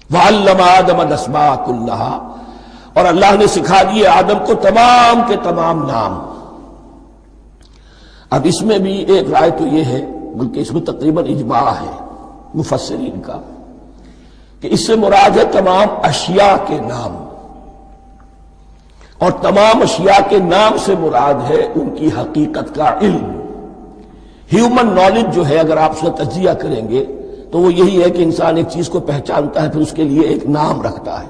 وعلم آدم الاسماء کلھا، اور اللہ نے سکھا دیے آدم کو تمام کے تمام نام۔ اب اس میں بھی ایک رائے تو یہ ہے، بلکہ اس میں تقریباً اجماع ہے مفسرین کا، کہ اس سے مراد ہے تمام اشیاء کے نام، اور تمام اشیاء کے نام سے مراد ہے ان کی حقیقت کا علم۔ ہیومن نالج جو ہے، اگر آپ اس کا تجزیہ کریں گے تو وہ یہی ہے کہ انسان ایک چیز کو پہچانتا ہے، پھر اس کے لیے ایک نام رکھتا ہے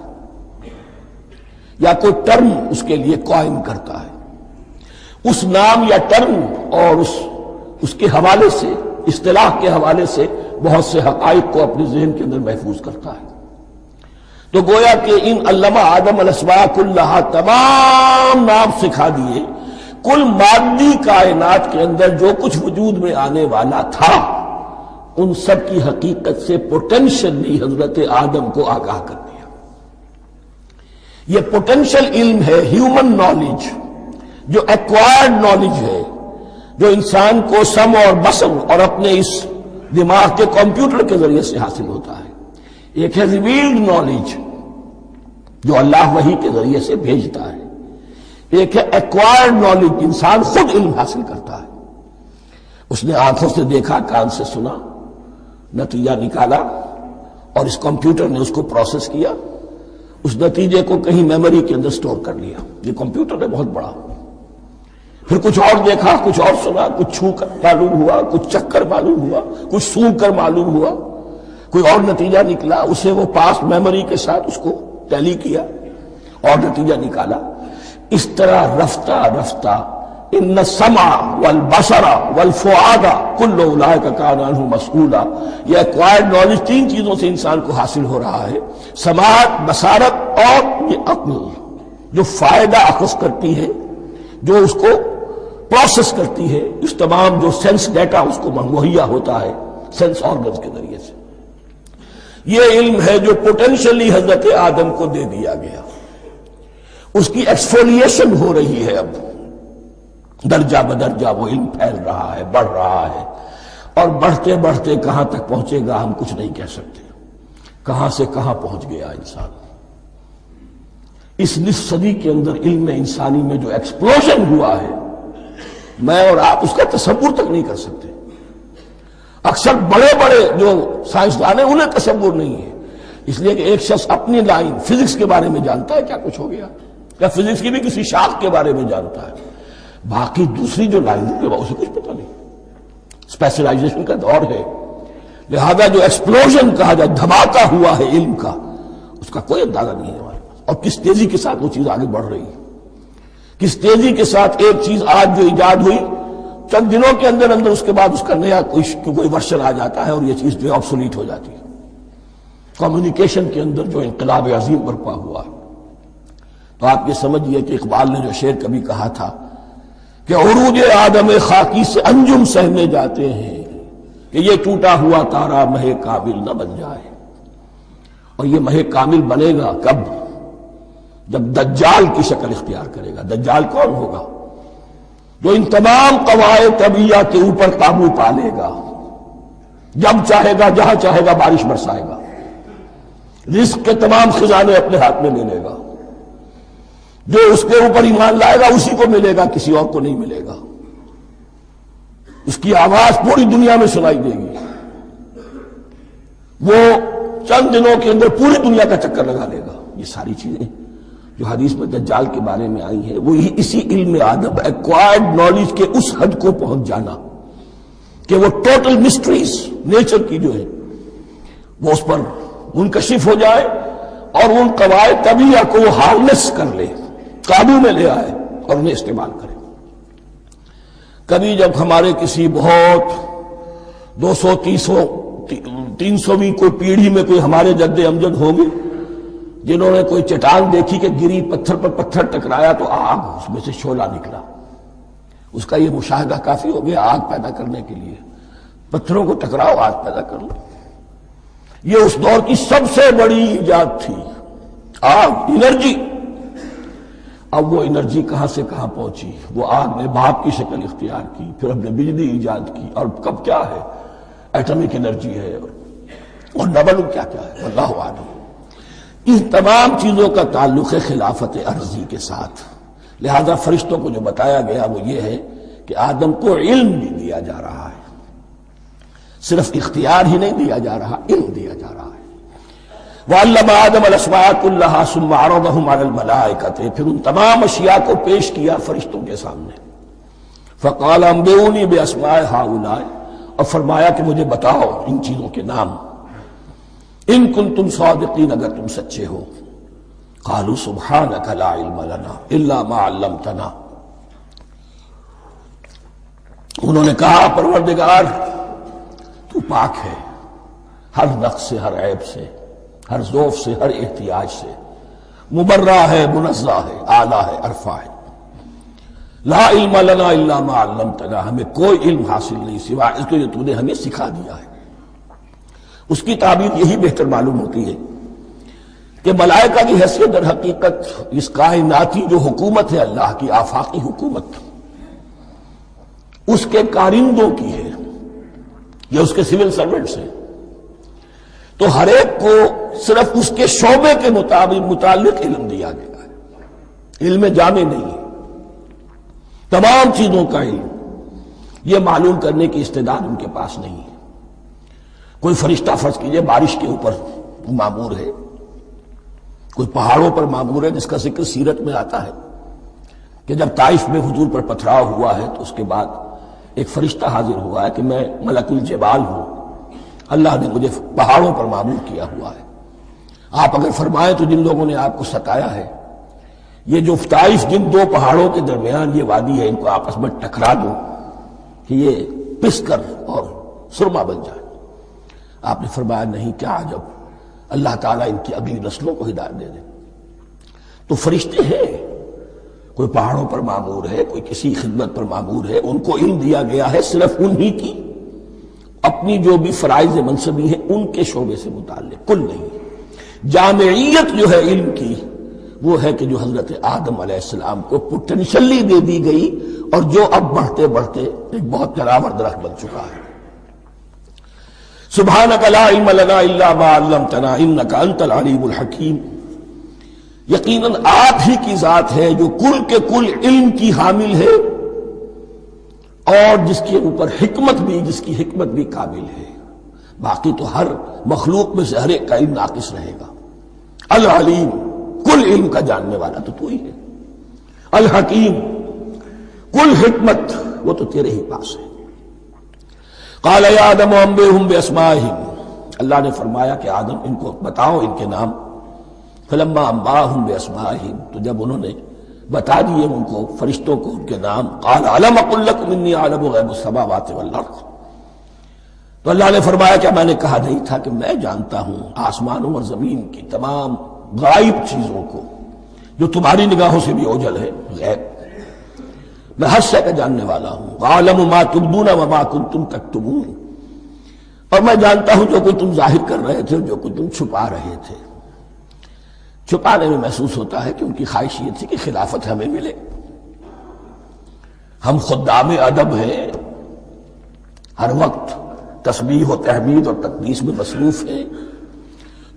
یا کوئی ٹرم اس کے لیے قائم کرتا ہے۔ اس نام یا ٹرم اور اس کے حوالے سے، اصطلاح کے حوالے سے بہت سے حقائق کو اپنے ذہن کے اندر محفوظ کرتا ہے۔ تو گویا کہ ان علمہ آدم الاسماء کلھا، تمام نام سکھا دیے کل مادی کائنات کے اندر جو کچھ وجود میں آنے والا تھا، ان سب کی حقیقت سے پوٹینشلی حضرت آدم کو آگاہ کر دیا۔ یہ پوٹینشل علم ہے، ہیومن نالج، جو ایکوائرڈ نالج ہے، جو انسان کو سم اور بسم اور اپنے اس دماغ کے کمپیوٹر کے ذریعے سے حاصل ہوتا ہے۔ ایک ہے ریویلڈ نالج جو اللہ وحی کے ذریعے سے بھیجتا ہے، ایک ہے ایکوائرڈ نالج، انسان خود علم حاصل کرتا ہے۔ اس نے آنکھوں سے دیکھا، کان سے سنا، نتیجہ نکالا، اور اس کمپیوٹر نے اس کو پروسیس کیا، اس نتیجے کو کہیں میموری کے اندر سٹور کر لیا۔ یہ کمپیوٹر ہے بہت بڑا۔ پھر کچھ اور دیکھا، کچھ اور سنا، کچھ چھو کر معلوم ہوا، کچھ چکھ کر معلوم ہوا، کچھ سونگھ کر معلوم ہوا، کوئی اور نتیجہ نکلا، اسے وہ پاس میموری کے ساتھ اس کو ٹیلی کیا اور نتیجہ نکالا۔ اس طرح رفتہ رفتہ ان السمع والبصر والفؤاد کل اولئک کان عنہ مسئولا، یہ ایکوائرڈ نالج تین چیزوں سے انسان کو حاصل ہو رہا ہے، سماعت، بصارت اور یہ عقل، جو فائدہ اخذ کرتی ہے، جو اس کو پروسیس کرتی ہے، اس تمام جو سینس ڈیٹا اس کو مہیا ہوتا ہے سینس آرگنز کے ذریعے سے۔ یہ علم ہے جو پوٹینشلی حضرت آدم کو دے دیا گیا۔ اس کی ایکسفولیشن ہو رہی ہے، اب درجہ بدرجہ وہ علم پھیل رہا ہے، بڑھ رہا ہے، اور بڑھتے بڑھتے کہاں تک پہنچے گا ہم کچھ نہیں کہہ سکتے۔ کہاں سے کہاں پہنچ گیا انسان۔ اس نصف صدی کے اندر علم انسانی میں جو ایکسپلوژن ہوا ہے، میں اور آپ اس کا تصور تک نہیں کر سکتے۔ اکثر بڑے بڑے جو سائنسدان ہیں انہیں تصور نہیں ہے، اس لیے کہ ایک شخص اپنی لائن فزکس کے بارے میں جانتا ہے کیا کچھ ہو گیا، یا فزکس کی بھی کسی شاخ کے بارے میں جانتا ہے، باقی دوسری جو لائن ہے اسے کچھ پتہ نہیں۔ اسپیشلائزیشن کا دور ہے، لہذا جو ایکسپلوژن کہا جائے، دھماکہ ہوا ہے علم کا، اس کا کوئی اندازہ نہیں ہے ہمارے پاس، اور کس تیزی کے ساتھ وہ چیز آگے بڑھ رہی ہے، کس تیزی کے ساتھ ایک چیز آج جو ایجاد ہوئی چند دنوں کے اندر اندر اس کے بعد اس کا نیا کوئی ورژن آ جاتا ہے اور یہ چیز جو ہے آبسولیٹ ہو جاتی ہے۔ کمیونیکیشن کے اندر جو انقلاب عظیم برپا ہوا، تو آپ یہ سمجھیے کہ اقبال نے جو شعر کبھی کہا تھا کہ عروج آدم خاکی سے انجم سہنے جاتے ہیں، کہ یہ ٹوٹا ہوا تارا مہ کامل نہ بن جائے۔ اور یہ مہ کامل بنے گا کب؟ جب دجال کی شکل اختیار کرے گا۔ دجال کون ہوگا؟ جو ان تمام قواعد طبیعہ کے اوپر قابو پا لے گا، جب چاہے گا جہاں چاہے گا بارش برسائے گا، رزق کے تمام خزانے اپنے ہاتھ میں لے لے گا، جو اس کے اوپر ایمان لائے گا اسی کو ملے گا، کسی اور کو نہیں ملے گا، اس کی آواز پوری دنیا میں سنائی دے گی، وہ چند دنوں کے اندر پوری دنیا کا چکر لگا لے گا۔ یہ ساری چیزیں جو حدیث میں دجال کے بارے میں آئی ہیں وہ اسی علم آدم، ایکوائرڈ نالج کے اس حد کو پہنچ جانا کہ وہ ٹوٹل مسٹریز نیچر کی جو ہے وہ اس پر منکشف ہو جائے، اور ان قواعد طبیعہ کو وہ ہارنس کر لے، قابو میں لے آئے اور انہیں استعمال کرے۔ کبھی جب ہمارے کسی بہت 200-300ویں کوئی پیڑھی میں کوئی ہمارے جد امجد ہوں گے جنہوں نے کوئی چٹان دیکھی کہ گری، پتھر پر پتھر ٹکرایا تو آگ، اس میں سے شعلہ نکلا، اس کا یہ مشاہدہ کافی ہو گیا آگ پیدا کرنے کے لیے۔ پتھروں کو ٹکراؤ، آگ پیدا کر لو۔ یہ اس دور کی سب سے بڑی ایجاد تھی، آگ، انرجی۔ اب وہ انرجی کہاں سے کہاں پہنچی، وہ آگ نے بھاپ کی شکل اختیار کی، پھر ہم نے بجلی ایجاد کی، اور کب کیا ہے ایٹمک انرجی ہے، اور ڈبل کیا کیا ہے، اللہ عالم۔ ان تمام چیزوں کا تعلق ہے خلافت ارضی کے ساتھ. لہذا فرشتوں کو جو بتایا گیا وہ یہ ہے کہ آدم کو علم بھی دیا جا رہا ہے، صرف اختیار ہی نہیں دیا جا رہا، علم دیا جا رہا ہے. وَعَلَّمَ آدَمَ الْأَسْمَاءَ كُلَّهَا ثُمَّ عَرَضَهُمْ عَلَى الْمَلَائِكَةِ، پھر ان تمام اشیاء کو پیش کیا فرشتوں کے سامنے. فَقَالَ أَنبِئُونِي بِأَسْمَاءِ هَؤُلَاءِ، اور فرمایا کہ مجھے بتاؤ ان چیزوں کے نام، ان کنتم صادقین، اگر تم سچے ہو. قالوا سبحانك لا علم لنا الا ما علمتنا، انہوں نے کہا پروردگار تو پاک ہے ہر نقص سے، ہر عیب سے، ہر ذوف سے، ہر احتیاج سے، مبرہ ہے، منزہ ہے، اعلیٰ ہے، عرفہ ہے. لا علم لنا الا ما علمتنا، ہمیں کوئی علم حاصل نہیں سوائے اس کو جو تو نے ہمیں سکھا دیا ہے. اس کی تعبیر یہی بہتر معلوم ہوتی ہے کہ ملائکہ کی حیثیت در حقیقت اس کائناتی جو حکومت ہے اللہ کی آفاقی حکومت، اس کے کارندوں کی ہے یا اس کے سول سرونٹس ہیں. تو ہر ایک کو صرف اس کے شعبے کے متعلق علم دیا گیا ہے، علم جامع نہیں ہے، تمام چیزوں کا علم. یہ معلوم کرنے کی استعداد ان کے پاس نہیں ہے. کوئی فرشتہ فرض کیجئے بارش کے اوپر مامور ہے، کوئی پہاڑوں پر مامور ہے، جس کا ذکر سیرت میں آتا ہے کہ جب طائف میں حضور پر پتھراؤ ہوا ہے تو اس کے بعد ایک فرشتہ حاضر ہوا ہے کہ میں ملک الجبال ہوں، اللہ نے مجھے پہاڑوں پر مامور کیا ہوا ہے. آپ اگر فرمائیں تو جن لوگوں نے آپ کو ستایا ہے، یہ جو طائف جن دو پہاڑوں کے درمیان یہ وادی ہے، ان کو آپس میں ٹکرا دو کہ یہ پس کر اور سرما بن جائے. آپ نے فرمایا نہیں، کیا عجب، اللہ تعالیٰ ان کی اگلی نسلوں کو ہدایت دے دے. تو فرشتے ہیں، کوئی پہاڑوں پر مامور ہے، کوئی کسی خدمت پر مامور ہے، ان کو علم دیا گیا ہے صرف انہی کی اپنی جو بھی فرائض منصبی ہیں ان کے شعبے سے متعلق، کل نہیں. جامعیت جو ہے علم کی وہ ہے کہ جو حضرت آدم علیہ السلام کو پوٹینشلی دے دی گئی اور جو اب بڑھتے بڑھتے ایک بہت جراور درخت بن چکا ہے. سبحانک لا علم لنا الا ما علمتنا انک انت العلیم الحکیم. یقیناً آپ ہی کی ذات ہے جو کل کے کل علم کی حامل ہے اور جس کے اوپر حکمت بھی، جس کی حکمت بھی کامل ہے. باقی تو ہر مخلوق میں سے ہر ایک کا علم ناقص رہے گا. العلیم، کل علم کا جاننے والا تو ہی ہے. الحکیم، کل حکمت وہ تو تیرے ہی پاس ہے. قال یا آدم انبئہم باسمائہم، اللہ نے فرمایا کہ آدم ان کو بتاؤ ان کے نام. فلما انباہم باسمائہم، تو جب انہوں نے بتا دیے ان کو فرشتوں کو ان کے نام، قال الم اقل لکم انی اعلم غیب السماوات والارض، تو اللہ نے فرمایا کہ میں نے کہا نہیں تھا کہ میں جانتا ہوں آسمانوں اور زمین کی تمام غائب چیزوں کو جو تمہاری نگاہوں سے بھی اوجھل ہے، غیب، میں ہر شے کا جاننے والا ہوں. وَأَعْلَمُ مَا تُبْدُونَ وَمَا كُنْتُمْ تَكْتُمُونَ، اور میں جانتا ہوں جو کچھ تم ظاہر کر رہے تھے اور جو کچھ تم چھپا رہے تھے. چھپانے میں محسوس ہوتا ہے کہ ان کی خواہش یہ تھی کہ خلافت ہمیں ملے. ہم خدام ادب ہیں، ہر وقت تسبیح و تحمید اور تقدیس میں مصروف ہیں،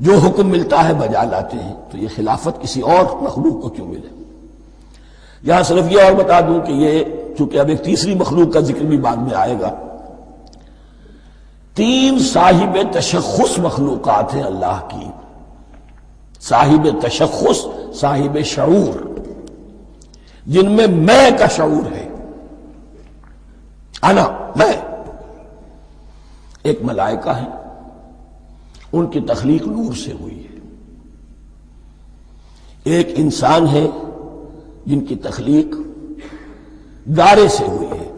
جو حکم ملتا ہے بجا لاتے ہیں. تو یہ خلافت کسی اور مخلوق کو کیوں ملے؟ یہاں صرف یہ اور بتا دوں کہ یہ چونکہ اب ایک تیسری مخلوق کا ذکر بھی بعد میں آئے گا. 3 صاحب تشخص مخلوقات ہیں اللہ کی، صاحب تشخص، صاحب شعور، جن میں میں کا شعور ہے، انا، میں. ایک ملائکہ ہے، ان کی تخلیق نور سے ہوئی ہے. ایک انسان ہے جن کی تخلیق دارے سے ہوئی ہے.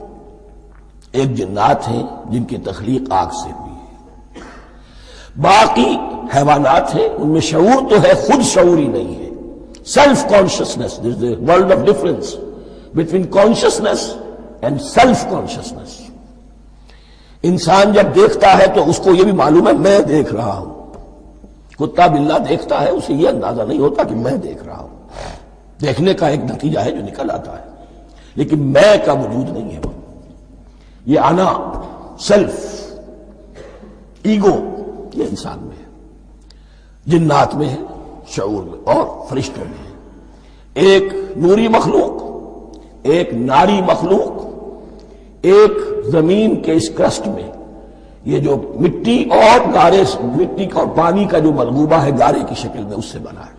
ایک جنات ہیں جن کی تخلیق آگ سے ہوئی ہے. باقی حیوانات ہیں، ان میں شعور تو ہے، خود شعور ہی نہیں ہے. Self consciousness, there is a world of difference between consciousness and self consciousness. انسان جب دیکھتا ہے تو اس کو یہ بھی معلوم ہے میں دیکھ رہا ہوں. کتا بلہ دیکھتا ہے، اسے یہ اندازہ نہیں ہوتا کہ میں دیکھ رہا ہوں. دیکھنے کا ایک نتیجہ ہے جو نکل آتا ہے، لیکن میں کا وجود نہیں ہے. یہ انا، سیلف، ایگو، یہ انسان میں ہے. جنات میں ہے، شعور میں اور فرشتوں میں. ایک نوری مخلوق، ایک ناری مخلوق، ایک زمین کے اس کرسٹ میں یہ جو مٹی اور گارے، مٹی اور پانی کا جو ملغوبہ ہے گارے کی شکل میں، اس سے بنا ہے.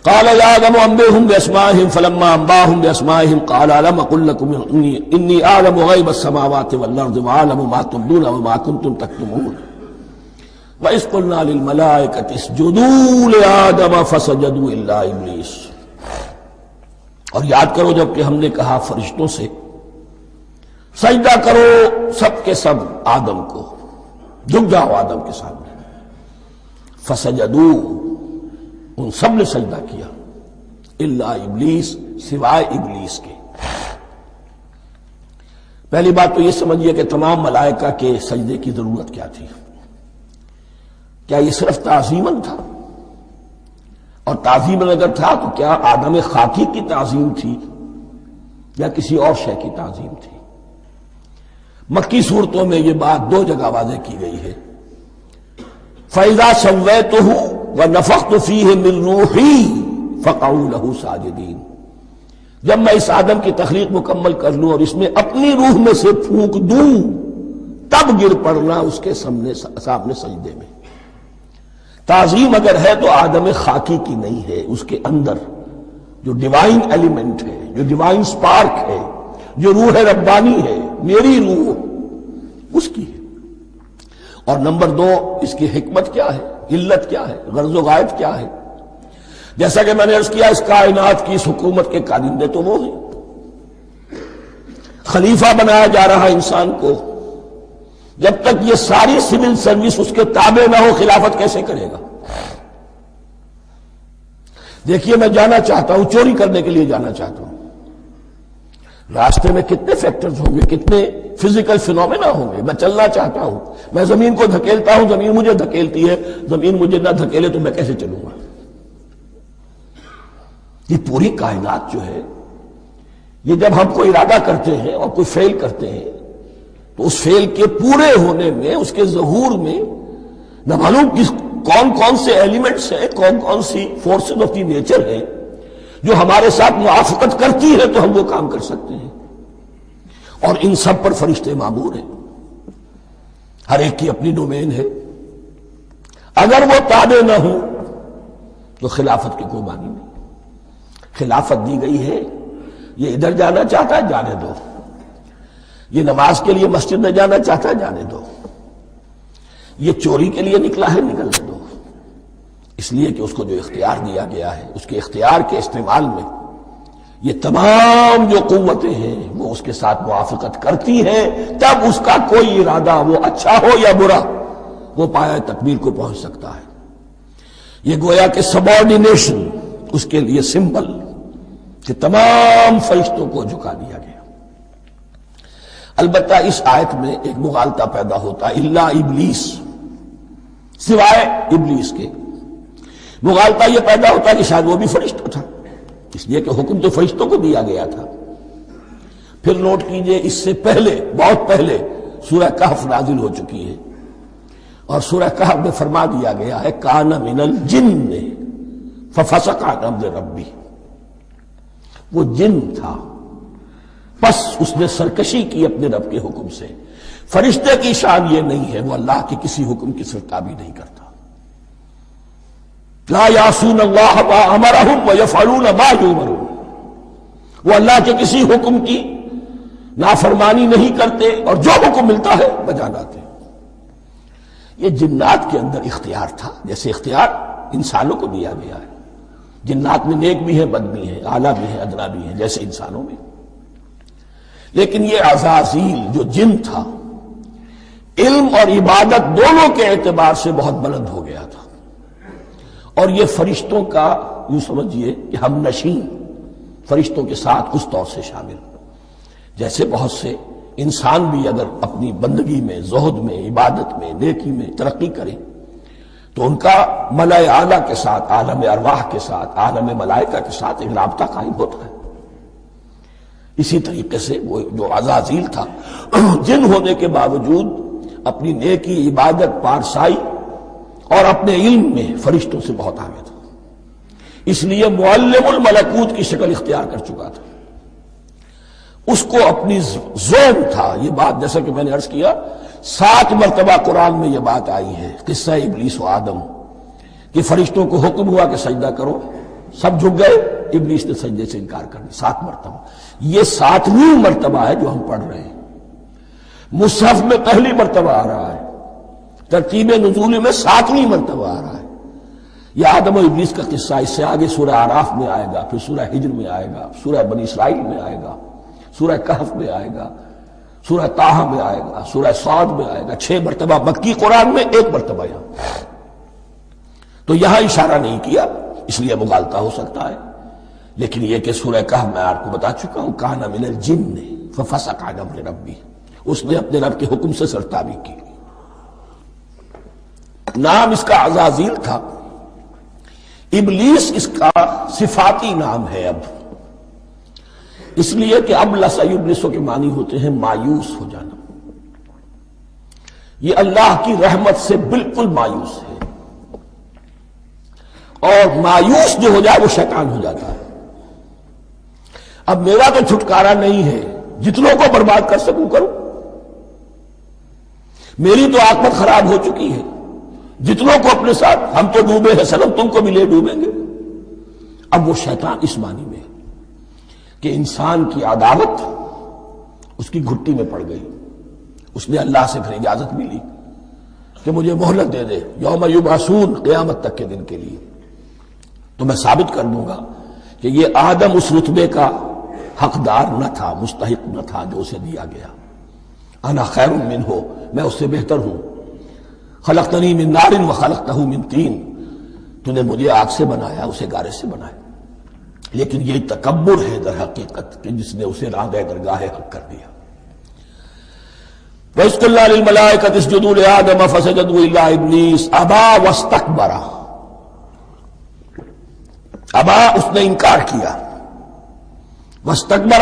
قال يا آدم انبئهم بأسمائهم فلما انبأهم بأسمائهم قال ألم أقل لكم إني أعلم غيب السماوات والأرض وأعلم ما تبدون وما كنتم تكتمون وإذ قلنا للملائكة اسجدوا لآدم فسجدوا إلا إبليس. اور یاد کرو جب کہ ہم نے کہا فرشتوں سے سجدہ کرو سب کے سب آدم کو، جھک جاؤ آدم کے سامنے. فسجدوا، ان سب نے سجدہ کیا، الا ابلیس، سوائے ابلیس کے. پہلی بات تو یہ سمجھیے کہ تمام ملائکہ کے سجدے کی ضرورت کیا تھی؟ کیا یہ صرف تعظیماً تھا؟ اور تعظیماً اگر تھا تو کیا آدم خاکی کی تعظیم تھی یا کسی اور شے کی تعظیم تھی؟ مکی صورتوں میں یہ بات دو جگہ واضح کی گئی ہے. فَإِذَا سَوَّيْتُهُ وَنَفَخْتُ فِيهِ مِن رُوحِي فَقَعُوا لَهُ سَاجِدِينَ. جب میں اس آدم کی تخلیق مکمل کر لوں اور اس میں اپنی روح میں سے پھونک دوں تب گر پڑنا اس کے سامنے سجدے میں. تعظیم اگر ہے تو آدم خاکی کی نہیں ہے، اس کے اندر جو ڈیوائن ایلیمنٹ ہے، جو ڈیوائن سپارک ہے، جو روح ربانی ہے، میری روح، اس کی ہے. اور نمبر دو، اس کی حکمت کیا ہے، علت کیا ہے، غرض و غایت کیا ہے؟ جیسا کہ میں نے عرض کیا، اس کائنات کی اس حکومت کے کارندے تو وہ ہیں. خلیفہ بنایا جا رہا انسان کو، جب تک یہ ساری سول سروس اس کے تابع نہ ہو خلافت کیسے کرے گا؟ دیکھیے میں جانا چاہتا ہوں، چوری کرنے کے لیے جانا چاہتا ہوں، راستے میں کتنے فیکٹرز ہوں گے، کتنے فزیکل فینومینا ہوں گے. میں چلنا چاہتا ہوں، میں زمین کو دھکیلتا ہوں، زمین مجھے دھکیلتی ہے، زمین مجھے نہ دھکیلے تو میں کیسے چلوں گا؟ یہ پوری کائنات جو ہے، یہ جب ہم کو ارادہ کرتے ہیں اور کوئی فیل کرتے ہیں تو اس فیل کے پورے ہونے میں، اس کے ظہور میں نہ معلوم کون کون سے ایلیمنٹس ہیں، کون کون سی فورسز آف دی نیچر ہیں جو ہمارے ساتھ موافقت کرتی ہے تو ہم وہ کام کر سکتے ہیں. اور ان سب پر فرشتے مامور ہیں، ہر ایک کی اپنی ڈومین ہے. اگر وہ تابع نہ ہوں تو خلافت کی کوئی معنی نہیں. خلافت دی گئی ہے، یہ ادھر جانا چاہتا ہے جانے دو، یہ نماز کے لیے مسجد میں جانا چاہتا ہے جانے دو، یہ چوری کے لیے نکلا ہے نکلنے دو. اس لیے کہ اس کو جو اختیار دیا گیا ہے، اس کے اختیار کے استعمال میں یہ تمام جو قوتیں ہیں وہ اس کے ساتھ موافقت کرتی ہیں، تب اس کا کوئی ارادہ، وہ اچھا ہو یا برا، وہ پایہ تکمیل کو پہنچ سکتا ہے. یہ گویا کہ سبارڈینیشن اس کے لیے سمبل کہ تمام فرشتوں کو جھکا دیا گیا. البتہ اس آیت میں ایک مغالطہ پیدا ہوتا ہے، الا ابلیس، سوائے ابلیس کے. مغالطہ یہ پیدا ہوتا ہے کہ شاید وہ بھی فرشتہ تھا، اس لیے کہ حکم تو فرشتوں کو دیا گیا تھا. پھر نوٹ کیجئے، اس سے پہلے، بہت پہلے سورہ کہف نازل ہو چکی ہے، اور سورہ کہف میں فرما دیا گیا ہے کان من الجن ففسق عن امر ربی. وہ جن تھا، بس اس نے سرکشی کی اپنے رب کے حکم سے. فرشتے کی شان یہ نہیں ہے، وہ اللہ کے کسی حکم کی سرتابی نہیں کرتا. لا یعصون اللہ ما امرہم ویفعلون ما یؤمرون. وہ اللہ کے کسی حکم کی نافرمانی نہیں کرتے اور جو حکم ملتا ہے بجا لاتے. یہ جنات کے اندر اختیار تھا، جیسے اختیار انسانوں کو دیا گیا ہے. جنات میں نیک بھی ہیں، بد بھی ہیں، اعلیٰ بھی ہیں، ادنا بھی ہیں، جیسے انسانوں میں. لیکن یہ عزازیل جو جن تھا، علم اور عبادت دونوں کے اعتبار سے بہت بلند ہو گیا تھا، اور یہ فرشتوں کا یوں سمجھیے کہ ہم نشین، فرشتوں کے ساتھ اس طور سے شامل. جیسے بہت سے انسان بھی اگر اپنی بندگی میں، زہد میں، عبادت میں، نیکی میں ترقی کریں تو ان کا ملائے اعلیٰ کے ساتھ، عالم ارواح کے ساتھ، عالم ملائکہ کے ساتھ ایک رابطہ قائم ہوتا ہے. اسی طریقے سے وہ جو عزازیل تھا، جن ہونے کے باوجود اپنی نیکی، عبادت، پارسائی اور اپنے علم میں فرشتوں سے بہت آگے تھا، اس لیے معلم الملکوت کی شکل اختیار کر چکا تھا، اس کو اپنی زوم تھا۔ یہ بات جیسا کہ میں نے عرض کیا 7 مرتبہ قرآن میں یہ بات آئی ہے، قصہ ابلیس و آدم، کہ فرشتوں کو حکم ہوا کہ سجدہ کرو، سب جھک گئے، ابلیس نے سجدے سے انکار کر دیا 7 مرتبہ۔ یہ 7ویں مرتبہ ہے جو ہم پڑھ رہے ہیں، مصحف میں پہلی مرتبہ آ رہا ہے، ترتیب نزول میں 7ویں مرتبہ آ رہا ہے۔ یہ آدم و ابلیس کا قصہ اس سے آگے سورہ اعراف میں آئے گا، پھر سورہ ہجر میں آئے گا، سورہ بنی اسرائیل میں آئے گا، سورہ کہف میں آئے گا، سورہ طٰہٰ میں آئے گا، سورہ صاد میں آئے گا، 6 مرتبہ مکی قرآن میں، 1 مرتبہ یہاں۔ تو یہاں اشارہ نہیں کیا، اس لیے مغالطہ ہو سکتا ہے، لیکن یہ کہ سورہ کہف میں آپ کو بتا چکا ہوں، کان من الجن ففسق عن امر ربی، اس نے اپنے رب کے حکم سے سرتابی کی۔ نام اس کا عزازیل تھا، ابلیس اس کا صفاتی نام ہے اب، اس لیے کہ اب لسیبلسو کے معنی ہوتے ہیں مایوس ہو جانا، یہ اللہ کی رحمت سے بالکل مایوس ہے، اور مایوس جو ہو جائے وہ شیطان ہو جاتا ہے۔ اب میرا تو چھٹکارا نہیں ہے، جتنوں کو برباد کر سکوں کروں، میری تو عاقبت خراب ہو چکی ہے، جتنوں کو اپنے ساتھ، ہم تو ڈوبے ہیں سلم، تم کو بھی لے ڈوبیں گے۔ اب وہ شیطان اس معنی میں کہ انسان کی عداوت اس کی گھٹی میں پڑ گئی، اس نے اللہ سے پھر اجازت بھی لی کہ مجھے مہلت دے دے، یوم یبعثون، قیامت تک کے دن کے لیے، تو میں ثابت کر دوں گا کہ یہ آدم اس رتبے کا حقدار نہ تھا، مستحق نہ تھا جو اسے دیا گیا۔ انا خیر منہ، میں اس سے بہتر ہوں، خلقتنی من نار وخلقتہ من طین، تو نے مجھے آگ سے بنایا، اسے گارے سے بنایا۔ لیکن یہ تکبر ہے در حقیقت کہ جس نے اسے راندہ درگاہ حق کر دیا۔ وَإِذْ قُلْنَا لِلْمَلَائِكَةِ اسْجُدُوا لِآدَمَ فَسَجَدُوا إِلَّا إِبْلِيسَ أَبَىٰ وَاسْتَكْبَرَ، ابا اس نے انکار کیا، واستکبر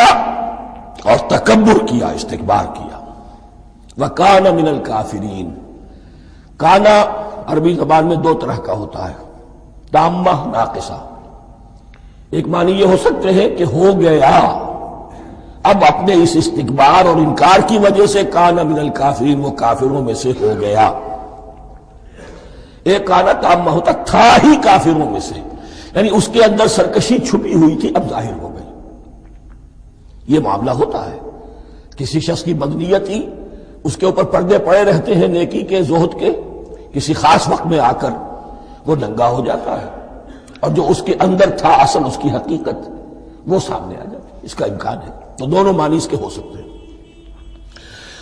اور تکبر کیا، استکبار کیا، وَكَانَ مِنَ الْكَافِرِينَ۔ کانا عربی زبان میں 2 طرح کا ہوتا ہے، تامہ، ناقصہ۔ ایک معنی یہ ہو سکتے ہیں کہ ہو گیا، اب اپنے اس استکبار اور انکار کی وجہ سے کانا من الکافرین، وہ کافروں میں سے ہو گیا۔ ایک کانا تامہ ہوتا تھا ہی کافروں میں سے، یعنی اس کے اندر سرکشی چھپی ہوئی تھی، اب ظاہر ہو گئی۔ یہ معاملہ ہوتا ہے، کسی شخص کی بدنیتی اس کے اوپر پردے پڑے رہتے ہیں نیکی کے، زہد کے، کسی خاص وقت میں آ کر وہ ننگا ہو جاتا ہے، اور جو اس کے اندر تھا اصل، اس کی حقیقت، وہ سامنے آ جاتی ہے۔ اس کا امکان ہے، تو دونوں معنی اس کے ہو سکتے ہیں۔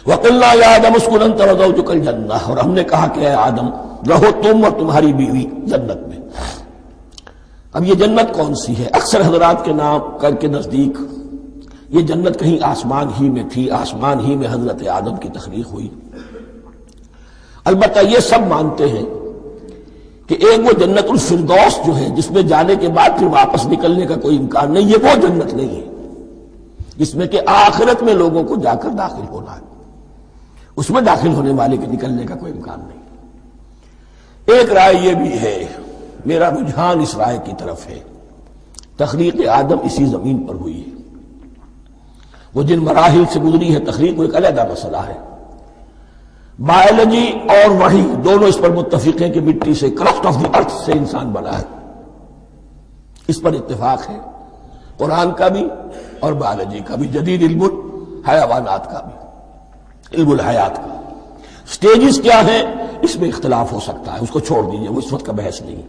وَقُلْنَا يَا آدَمُ اسْكُنْ أَنْتَ وَزَوْجُكَ الْجَنَّةَ، اور ہم نے کہا کہ اے آدم رہو تم اور تمہاری بیوی جنت میں۔ اب یہ جنت کون سی ہے؟ اکثر حضرات کے نام کے نزدیک یہ جنت کہیں آسمان ہی میں تھی، آسمان ہی میں حضرت آدم کی تخلیق ہوئی۔ البتہ یہ سب مانتے ہیں کہ ایک وہ جنت الفردوس جو ہے، جس میں جانے کے بعد پھر واپس نکلنے کا کوئی امکان نہیں، یہ وہ جنت نہیں ہے جس میں کہ آخرت میں لوگوں کو جا کر داخل ہونا ہے، اس میں داخل ہونے والے کے نکلنے کا کوئی امکان نہیں۔ ایک رائے یہ بھی ہے، میرا رجحان اس رائے کی طرف ہے، تخلیق آدم اسی زمین پر ہوئی ہے، وہ جن مراحل سے گزری ہے تخلیق وہ ایک علیحدہ مسئلہ ہے۔ بایولوجی اور وحی دونوں اس پر متفق ہیں کہ مٹی سے، کرسٹ آف دی ارتھ سے انسان بنا ہے، اس پر اتفاق ہے، قرآن کا بھی اور بایولوجی کا بھی، جدید علم الحیوانات کا بھی، علم الحیات کا۔ سٹیجز کیا ہیں اس میں اختلاف ہو سکتا ہے، اس کو چھوڑ دیجئے، وہ اس وقت کا بحث نہیں۔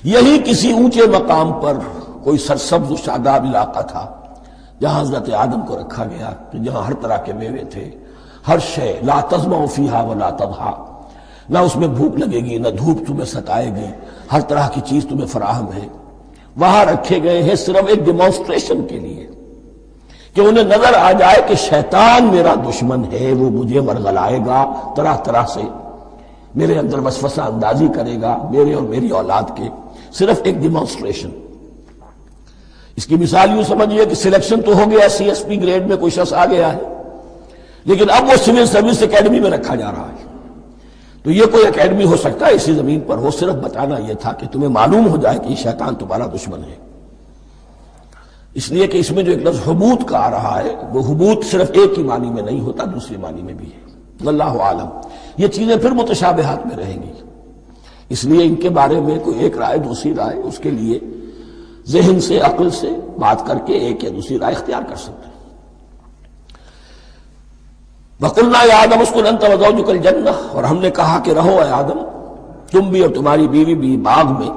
یہی کسی اونچے مقام پر کوئی سرسبز و شاداب علاقہ تھا جہاں حضرت آدم کو رکھا گیا، کہ جہاں ہر طرح کے میوے تھے، ہر شے، لا تظمأ فیہا ولا تضحیٰ، نہ اس میں بھوک لگے گی، نہ دھوپ تمہیں ستائے گی، ہر طرح کی چیز تمہیں فراہم ہے۔ وہاں رکھے گئے ہیں صرف ایک ڈیمانسٹریشن کے لیے، کہ انہیں نظر آ جائے کہ شیطان میرا دشمن ہے، وہ مجھے ورغلائے گا، طرح طرح سے میرے اندر وسوسہ اندازی کرے گا، میرے اور میری اولاد کے، صرف ایک ڈیمانسٹریشن۔ اس کی مثال یوں سمجھیے کہ سلیکشن تو ہو گیا، سی ایس پی گریڈ میں کوئی شخص آ گیا ہے، لیکن اب وہ سول سروس اکیڈمی میں رکھا جا رہا ہے، تو یہ کوئی اکیڈمی ہو سکتا ہے اسی زمین پر ہو، صرف بتانا یہ تھا کہ تمہیں معلوم ہو جائے کہ یہ شیطان تمہارا دشمن ہے۔ اس لیے کہ اس میں جو ایک لفظ حبوط کا آ رہا ہے، وہ حبوط صرف ایک ہی معنی میں نہیں ہوتا، دوسری معنی میں بھی ہے۔ واللہ عالم، یہ چیزیں پھر متشابہات میں رہیں گی، اس لیے ان کے بارے میں کوئی ایک رائے دوسری رائے، اس کے لیے ذہن سے عقل سے بات کر کے ایک یا دوسری رائے اختیار کر سکتے ہیں۔ وَقُلْنَا يَا آدَمُ اسْكُنْ أَنْتَ وَزَوْجُكَ الْجَنَّةَ، اور ہم نے کہا کہ رہو اے آدم تم بھی اور تمہاری بیوی بھی باغ میں،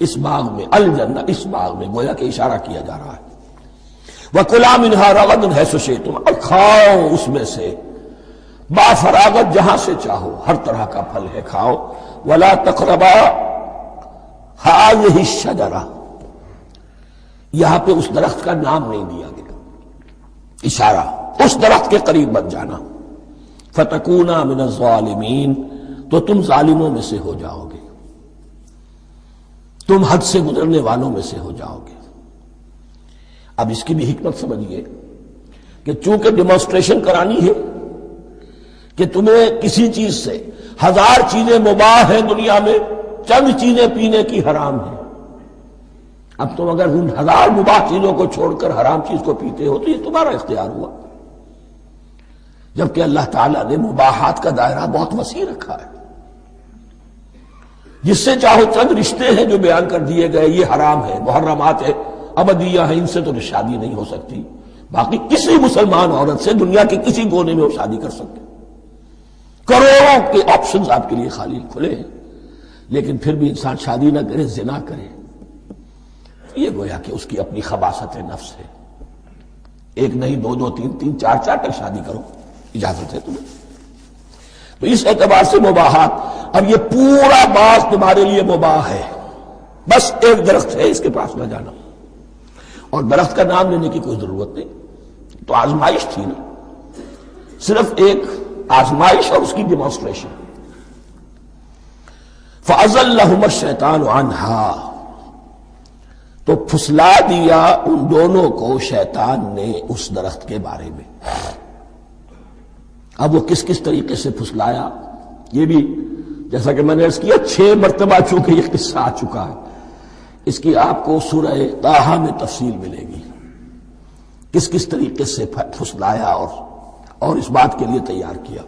اس باغ میں، الجنہ اس باغ میں، گویا کہ اشارہ کیا جا رہا ہے۔ وَكُلَا مِنْهَا رَغَدًا حَيْثُ شِئْتُمْ، اور کھاؤ اس میں سے با فراغت جہاں سے چاہو، ہر طرح کا پھل ہے کھاؤ۔ وَلَا تَقْرَبَا هَٰذِهِ الشَّجَرَةَ، یہاں پہ اس درخت کا نام نہیں دیا گیا، اشارہ اس درخت کے قریب مت جانا۔ فَتَكُونَا مِنَ الظَّالِمِينَ، تو تم ظالموں میں سے ہو جاؤ گے، تم حد سے گزرنے والوں میں سے ہو جاؤ گے۔ اب اس کی بھی حکمت سمجھیے کہ چونکہ ڈیمانسٹریشن کرانی ہے کہ تمہیں کسی چیز سے، ہزار چیزیں مباح ہیں دنیا میں، چند چیزیں پینے کی حرام ہیں، اب تم اگر ان ہزار مباح چیزوں کو چھوڑ کر حرام چیز کو پیتے ہو تو یہ تمہارا اختیار ہوا، جبکہ اللہ تعالیٰ نے مباحات کا دائرہ بہت وسیع رکھا ہے۔ جس سے چاہو چند رشتے ہیں جو بیان کر دیے گئے، یہ حرام ہے، محرمات ہے، ابدیہ ہیں، ان سے تو شادی نہیں ہو سکتی، باقی کسی مسلمان عورت سے دنیا کے کسی کونے میں وہ شادی کر سکتے، کروڑوں کے آپشنز آپ کے لیے خالی کھلے ہیں، لیکن پھر بھی انسان شادی نہ کرے، زنا کرے، یہ گویا کہ اس کی اپنی خباثت نفس ہے۔ ایک نہیں، دو دو، تین تین، چار چار تک شادی کرو، اجازت ہے تمہیں۔ تو اس اعتبار سے مباحات، اب یہ پورا باغ تمہارے لیے مباح ہے، بس ایک درخت ہے، اس کے پاس نہ جانا، اور درخت کا نام لینے کی کوئی ضرورت نہیں، تو آزمائش تھی نا، صرف ایک آزمائش اور اس کی ڈیمانسٹریشن۔ فَأَزَلَّهُمَا الشَّيْطَانُ عَنْهَا، تو پھسلا دیا ان دونوں کو شیطان نے اس درخت کے بارے میں۔ اب وہ کس کس طریقے سے پھسلایا، یہ بھی جیسا کہ میں نے عرض کیا 6 مرتبہ چونکہ یہ قصہ آ چکا ہے، اس کی آپ کو سورہ طٰہٰ میں تفصیل ملے گی، کس کس طریقے سے پھسلایا اور اس بات کے لیے تیار کیا۔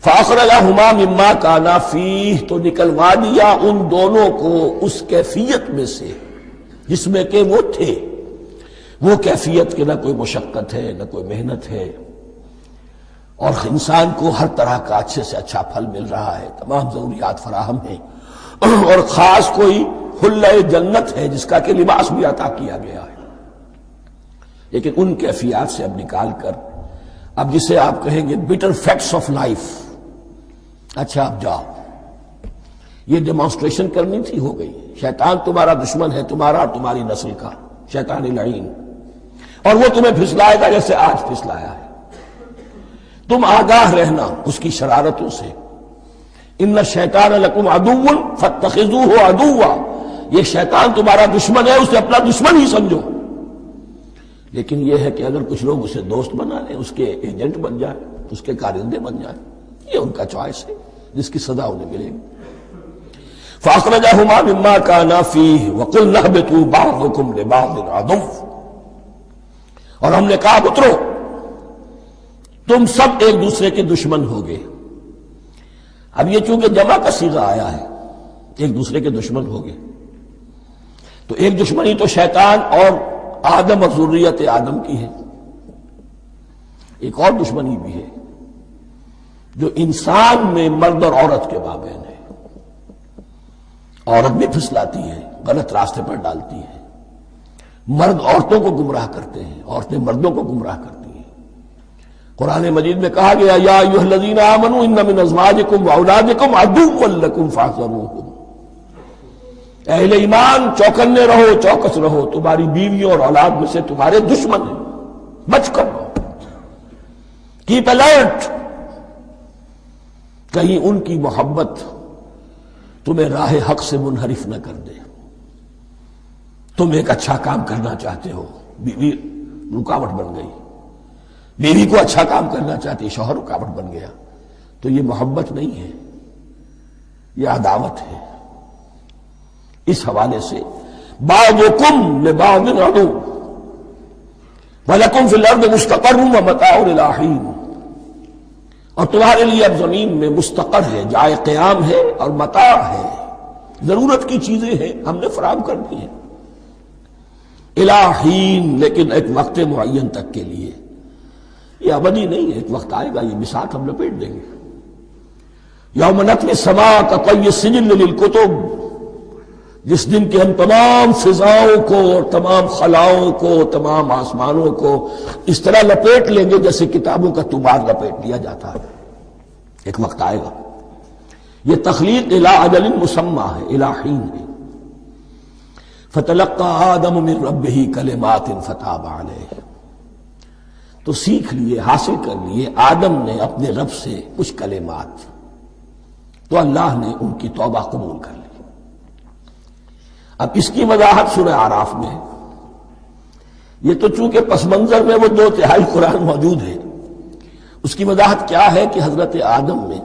فَأَخْرَجَهُمَا مِمَّا كَانَا فِيهِ، تو نکلوا دیا ان دونوں کو اس کیفیت میں سے جس میں کہ وہ تھے، وہ کیفیت کہ نہ کوئی مشقت ہے، نہ کوئی محنت ہے، اور انسان کو ہر طرح کا اچھے سے اچھا پھل مل رہا ہے، تمام ضروریات فراہم ہیں، اور خاص کوئی حلہ جنت ہے جس کا کہ لباس بھی عطا کیا گیا ہے۔ لیکن ان کیفیات سے اب نکال کر، اب جسے آپ کہیں گے بیٹر فیکٹس آف لائف، اچھا اب جاؤ، یہ ڈیمانسٹریشن کرنی تھی، ہو گئی۔ شیطان تمہارا دشمن ہے، تمہارا اور تمہاری نسل کا، شیطان لعین، اور وہ تمہیں پھسلائے گا جیسے آج پھسلایا ہے۔ تم آگاہ رہنا اس کی شرارتوں سے۔ ان الشیطان لکم عدو فاتخذوہ عدوا، یہ شیطان تمہارا دشمن ہے، اسے اپنا دشمن ہی سمجھو۔ لیکن یہ ہے کہ اگر کچھ لوگ اسے دوست بنا لیں، اس کے ایجنٹ بن جائیں، اس کے کارندے بن جائیں، یہ ان کا چوائس ہے جس کی سزا انہیں ملے گی۔ فَأَخْرَجَهُمَا مِمَّا كَانَا فِيهِ وَقُلْنَا اهْبِطُوا بَعْضُكُمْ لِبَعْضٍ عَدُوٌّ، اور ہم نے کہا اترو، تم سب ایک دوسرے کے دشمن ہوگے۔ اب یہ چونکہ جمع کا صیغہ آیا ہے، ایک دوسرے کے دشمن ہوگے، تو ایک دشمنی تو شیطان اور آدم اور ذریت آدم کی ہے، ایک اور دشمنی بھی ہے جو انسان میں مرد اور عورت کے مابین ہے۔ عورت بھی پھسلاتی ہے، غلط راستے پر ڈالتی ہے، مرد عورتوں کو گمراہ کرتے ہیں، عورتیں مردوں کو گمراہ کرتی ہیں۔ قرآن مجید میں کہا گیا یا ایھا الذین آمنوا ان من ازواجکم واولادکم عدوا لکم فاحذروہم، اہل ایمان چوکنے رہو، چوکس رہو، تمہاری بیویوں اور اولاد میں سے تمہارے دشمن ہیں، بچ کر رہو، کیپ الرٹ، کہیں ان کی محبت تمہیں راہ حق سے منحرف نہ کر دے۔ تم ایک اچھا کام کرنا چاہتے ہو، بیوی رکاوٹ بن گئی، بیوی کو اچھا کام کرنا چاہتی، شوہر رکاوٹ بن گیا، تو یہ محبت نہیں ہے، یہ عداوت ہے۔ اس حوالے سے بعضکم لبعض عدو وَلَكُمْ فِي الْأَرْضِ مُسْتَقَرٌّ وَمَتَاعٌ إِلَىٰ حِينٍ، اور تمہارے لیے اب زمین میں مستقر ہے، جائے قیام ہے اور متاع ہے، ضرورت کی چیزیں ہیں ہم نے فراہم کر دی ہیں، إِلَىٰ حِينٍ، لیکن ایک وقت معین تک کے لیے، یہ ابدی نہیں ہے، ایک وقت آئے گا یہ بساط ہم لپیٹ دیں گے۔ یوم نطوی السماء کطی السجل للکتب، جس دن کہ ہم تمام فضاؤں کو اور تمام خلاؤں کو، تمام آسمانوں کو اس طرح لپیٹ لیں گے جیسے کتابوں کا طوبار لپیٹ لیا جاتا ہے۔ ایک وقت آئے گا، یہ تخلیق الی اجل مسمى ہے، الی حین ہے۔ فتلقى آدم من ربہ کلمات فتاب علیہ، تو سیکھ لیے، حاصل کر لیے آدم نے اپنے رب سے کچھ کلمات، تو اللہ نے ان کی توبہ قبول کر لی۔ اب اس کی وضاحت سورہ اعراف میں ہے۔ یہ تو چونکہ پس منظر میں وہ 2/3 قرآن موجود ہے، اس کی وضاحت کیا ہے کہ حضرت آدم میں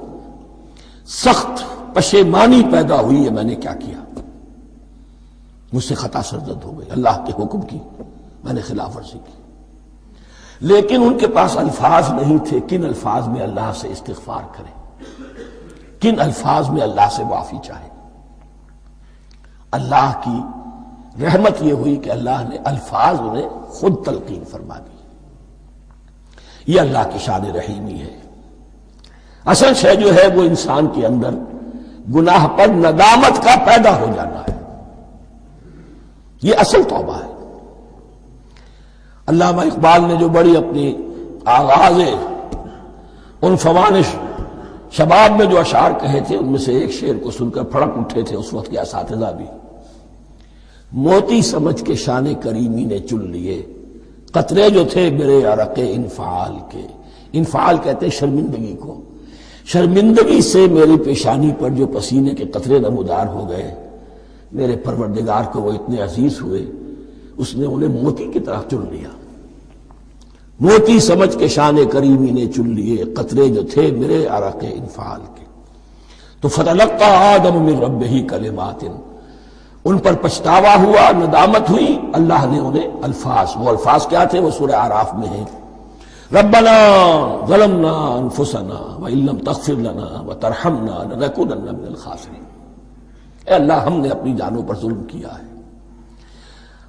سخت پشیمانی پیدا ہوئی ہے، میں نے کیا کیا، مجھ سے خطا سرزد ہو گئی، اللہ کے حکم کی میں نے خلاف ورزی کی، لیکن ان کے پاس الفاظ نہیں تھے کن الفاظ میں اللہ سے استغفار کریں، کن الفاظ میں اللہ سے معافی چاہے۔ اللہ کی رحمت یہ ہوئی کہ اللہ نے الفاظ انہیں خود تلقین فرما دی۔ یہ اللہ کی شان رحیمی ہے۔ اصل شے جو ہے وہ انسان کے اندر گناہ پر ندامت کا پیدا ہو جانا ہے، یہ اصل توبہ ہے۔ علامہ اقبال نے جو بڑی اپنی آغاز عنفوان شباب میں جو اشعار کہے تھے، ان میں سے ایک شعر کو سن کر پھڑک اٹھے تھے اس وقت کے اساتذہ بھی۔ موتی سمجھ کے شان کریمی نے چن لیے، قطرے جو تھے میرے عرق انفعال کے، انفعال کہتے ہیں شرمندگی کو، شرمندگی سے میری پیشانی پر جو پسینے کے قطرے نمودار ہو گئے، میرے پروردگار کو وہ اتنے عزیز ہوئے، اس نے انہیں موتی کی طرح چن لیا۔ موتی سمجھ کے شان کریمی نے چن لیے، قطرے جو تھے میرے عرق انفعال کے۔ تو فتلقى آدم من ربہ کلمات، ان پر پچھتاوا ہوا، ندامت ہوئی، اللہ نے انہیں الفاظ، وہ الفاظ کیا تھے وہ سورہ اعراف میں ہیں، ربنا ظلمنا انفسنا وان لم تغفر لنا وترحمنا لنکونن من الخاسرین، اے اللہ ہم نے اپنی جانوں پر ظلم کیا ہے،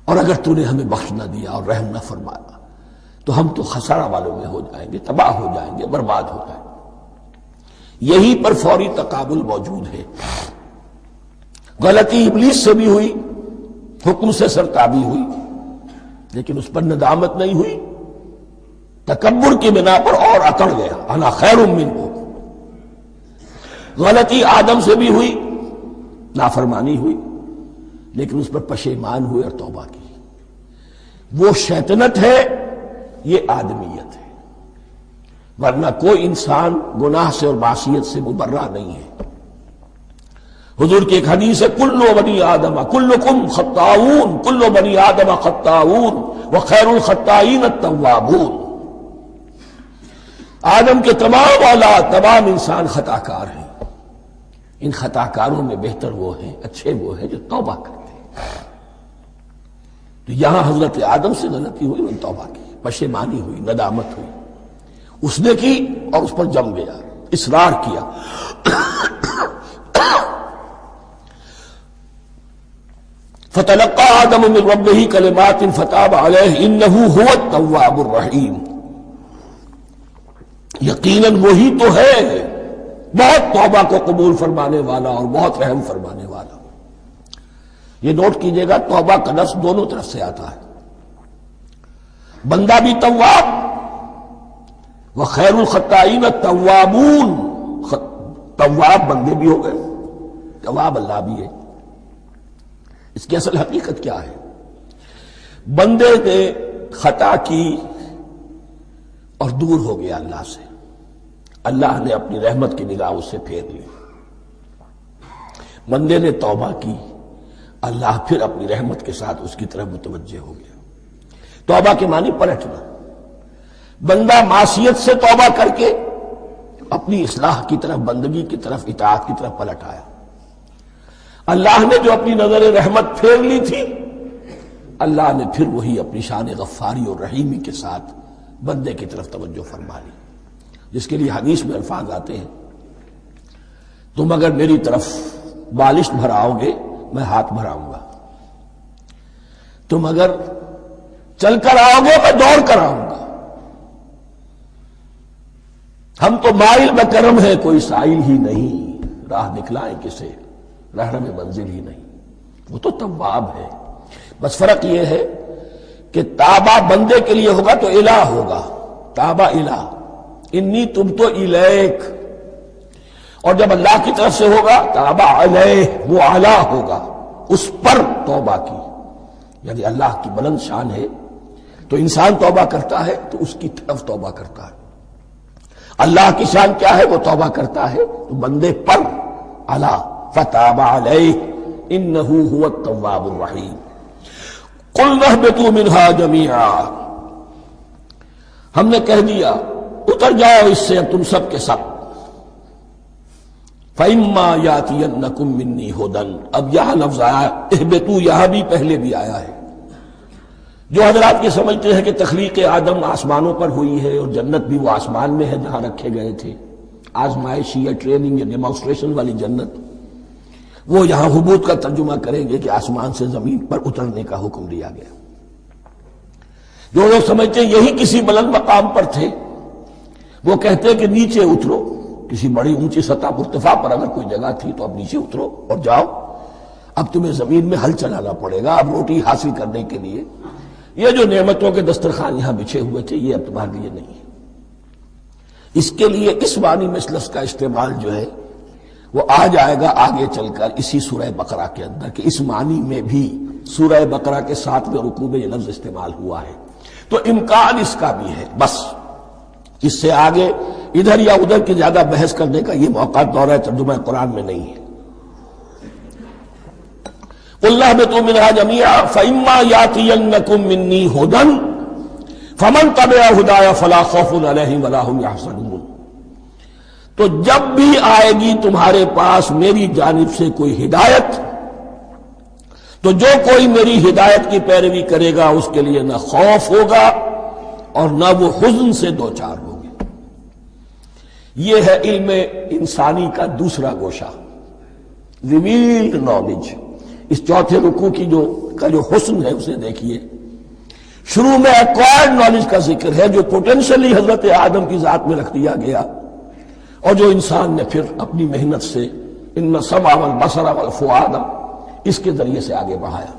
اور اگر تو نے ہمیں بخش نہ دیا اور رحم نہ فرمایا تو ہم تو خسارہ والوں میں ہو جائیں گے، تباہ ہو جائیں گے، برباد ہو جائیں گے۔ یہی پر فوری تقابل موجود ہے۔ غلطی ابلیس سے بھی ہوئی، حکم سے سرتابی ہوئی، لیکن اس پر ندامت نہیں ہوئی، تکبر کی بنا پر اور اکڑ گیا، انا خیر منہ۔ غلطی آدم سے بھی ہوئی، نافرمانی ہوئی، لیکن اس پر پشیمان ہوئے اور توبہ کی۔ وہ شیطنت ہے، یہ آدمیت ہے، ورنہ کوئی انسان گناہ سے اور معصیت سے مبرہ نہیں ہے۔ حضور کی ایک حدیث ہے، کل بنی آدم کلکم خطاؤون، کل بنی آدم خطاؤون وخیر الخطائین التوابون، آدم کے تمام اولاد، تمام انسان خطا کار ہیں، ان خطا کاروں میں بہتر وہ ہیں، اچھے وہ ہیں جو توبہ کرتے ہیں۔ تو یہاں حضرت آدم سے غلطی ہوئی، انہوں نے توبہ کی، پشیمانی ہوئی، ندامت ہوئی، اس نے کی اور اس پر جم گیا، اصرار کیا۔ فتلقى آدم من ربه كلمات فتاب عليه انه هو التواب الرحیم، یقیناً وہی تو ہے بہت توبہ کو قبول فرمانے والا اور بہت رحم فرمانے والا۔ یہ نوٹ کیجئے گا، توبہ کا لفظ دونوں طرف سے آتا ہے، بندہ بھی تواب، وخیر الخطائین التوابون، تواب بندے بھی ہو گئے، تواب اللہ بھی ہے۔ اس کی اصل حقیقت کیا ہے؟ بندے نے خطا کی اور دور ہو گیا اللہ سے، اللہ نے اپنی رحمت کی نگاہ اس سے پھیر لی۔ بندے نے توبہ کی، اللہ پھر اپنی رحمت کے ساتھ اس کی طرف متوجہ ہو گیا۔ توبہ کے معنی پلٹنا، بندہ معصیت سے توبہ کر کے اپنی اصلاح کی طرف، بندگی کی طرف، اطاعت کی طرف پلٹ آیا۔ اللہ نے جو اپنی نظر رحمت پھیر لی تھی، اللہ نے پھر وہی اپنی شان غفاری اور رحیمی کے ساتھ بندے کی طرف توجہ فرما لی، جس کے لیے حدیث میں الفاظ آتے ہیں، تم اگر میری طرف بالشت بھراؤ گے میں ہاتھ بھراؤں گا، تم اگر چل کر آؤ گے میں دوڑ کر آؤں گا، ہم تو مائل بکرم ہے کوئی سائل ہی نہیں، راہ دکھلائیں کسے رہنم منزل ہی نہیں، وہ تو تواب ہے۔ بس فرق یہ ہے کہ تابہ بندے کے لیے ہوگا تو الہ ہوگا، تابہ الہ، انی تبت الیک، اور جب اللہ کی طرف سے ہوگا تابہ علیہ، وہ اعلیٰ ہوگا، اس پر توبہ کی، یعنی اللہ کی بلند شان ہے تو انسان توبہ کرتا ہے تو اس کی طرف توبہ کرتا ہے، اللہ کی شان کیا ہے، وہ توبہ کرتا ہے تو بندے پر اعلیٰ، فتاب علیہ انہ هو التواب الرحیم۔ قلنا اہبطوا منها جميعا، ہم نے کہہ دیا اتر جاؤ اس سے اب تم سب کے سب، فَإِمَّا يَأْتِيَنَّكُم مِّنِّي هُدًى، اب یہاں لفظ آیا، اہبطوا یہاں بھی پہلے بھی آیا ہے۔ جو حضرات یہ سمجھتے ہیں کہ تخلیق آدم آسمانوں پر ہوئی ہے اور جنت بھی وہ آسمان میں ہے جہاں رکھے گئے تھے، آزمائشی یا ٹریننگ یا ڈیمانسٹریشن والی جنت، وہ یہاں حبوط کا ترجمہ کریں گے کہ آسمان سے زمین پر اترنے کا حکم دیا گیا۔ جو لوگ سمجھتے ہیں یہی کسی بلند مقام پر تھے، وہ کہتے ہیں کہ نیچے اترو، کسی بڑی اونچی سطح مرتفع پر اگر کوئی جگہ تھی تو اب نیچے اترو اور جاؤ، اب تمہیں زمین میں ہل چلانا پڑے گا اب روٹی حاصل کرنے کے لیے، یہ جو نعمتوں کے دسترخوان یہاں بچھے ہوئے تھے یہ اب تمہارے لیے نہیں ہے۔ اس کے لیے اس معنی میں اس لفظ کا استعمال جو ہے وہ آ جائے گا آگے چل کر اسی سورہ بقرہ کے اندر، کہ اس معنی میں بھی سورہ بقرہ کے 7ویں رکوع میں یہ لفظ استعمال ہوا ہے، تو امکان اس کا بھی ہے۔ بس اس سے آگے ادھر یا ادھر کی زیادہ بحث کرنے کا یہ موقع دورہ ترجمہ قرآن میں نہیں ہے۔ قُلْ اهْبِطُوا مِنْهَا جَمِيعًا فَإِمَّا يَأْتِيَنَّكُم مِّنِّي هُدًى فَمَن تَبِعَ هُدَايَ فَلَا خَوْفٌ عَلَيْهِمْ وَلَا هُمْ يَحْزَنُونَ، تو جب بھی آئے گی تمہارے پاس میری جانب سے کوئی ہدایت، تو جو کوئی میری ہدایت کی پیروی کرے گا اس کے لیے نہ خوف ہوگا اور نہ وہ حزن سے دوچار ہوگے۔ یہ ہے علم انسانی کا دوسرا گوشہ، ریویلڈ نالج۔ اس چوتھے رکوع کی جو حسن ہے اسے دیکھیے، شروع میں ایکوائرڈ نالج کا ذکر ہے جو پوٹینشلی حضرت آدم کی ذات میں رکھ دیا گیا، اور جو انسان نے پھر اپنی محنت سے ان السمع والبصر والفؤاد اس کے ذریعے سے آگے بڑھایا۔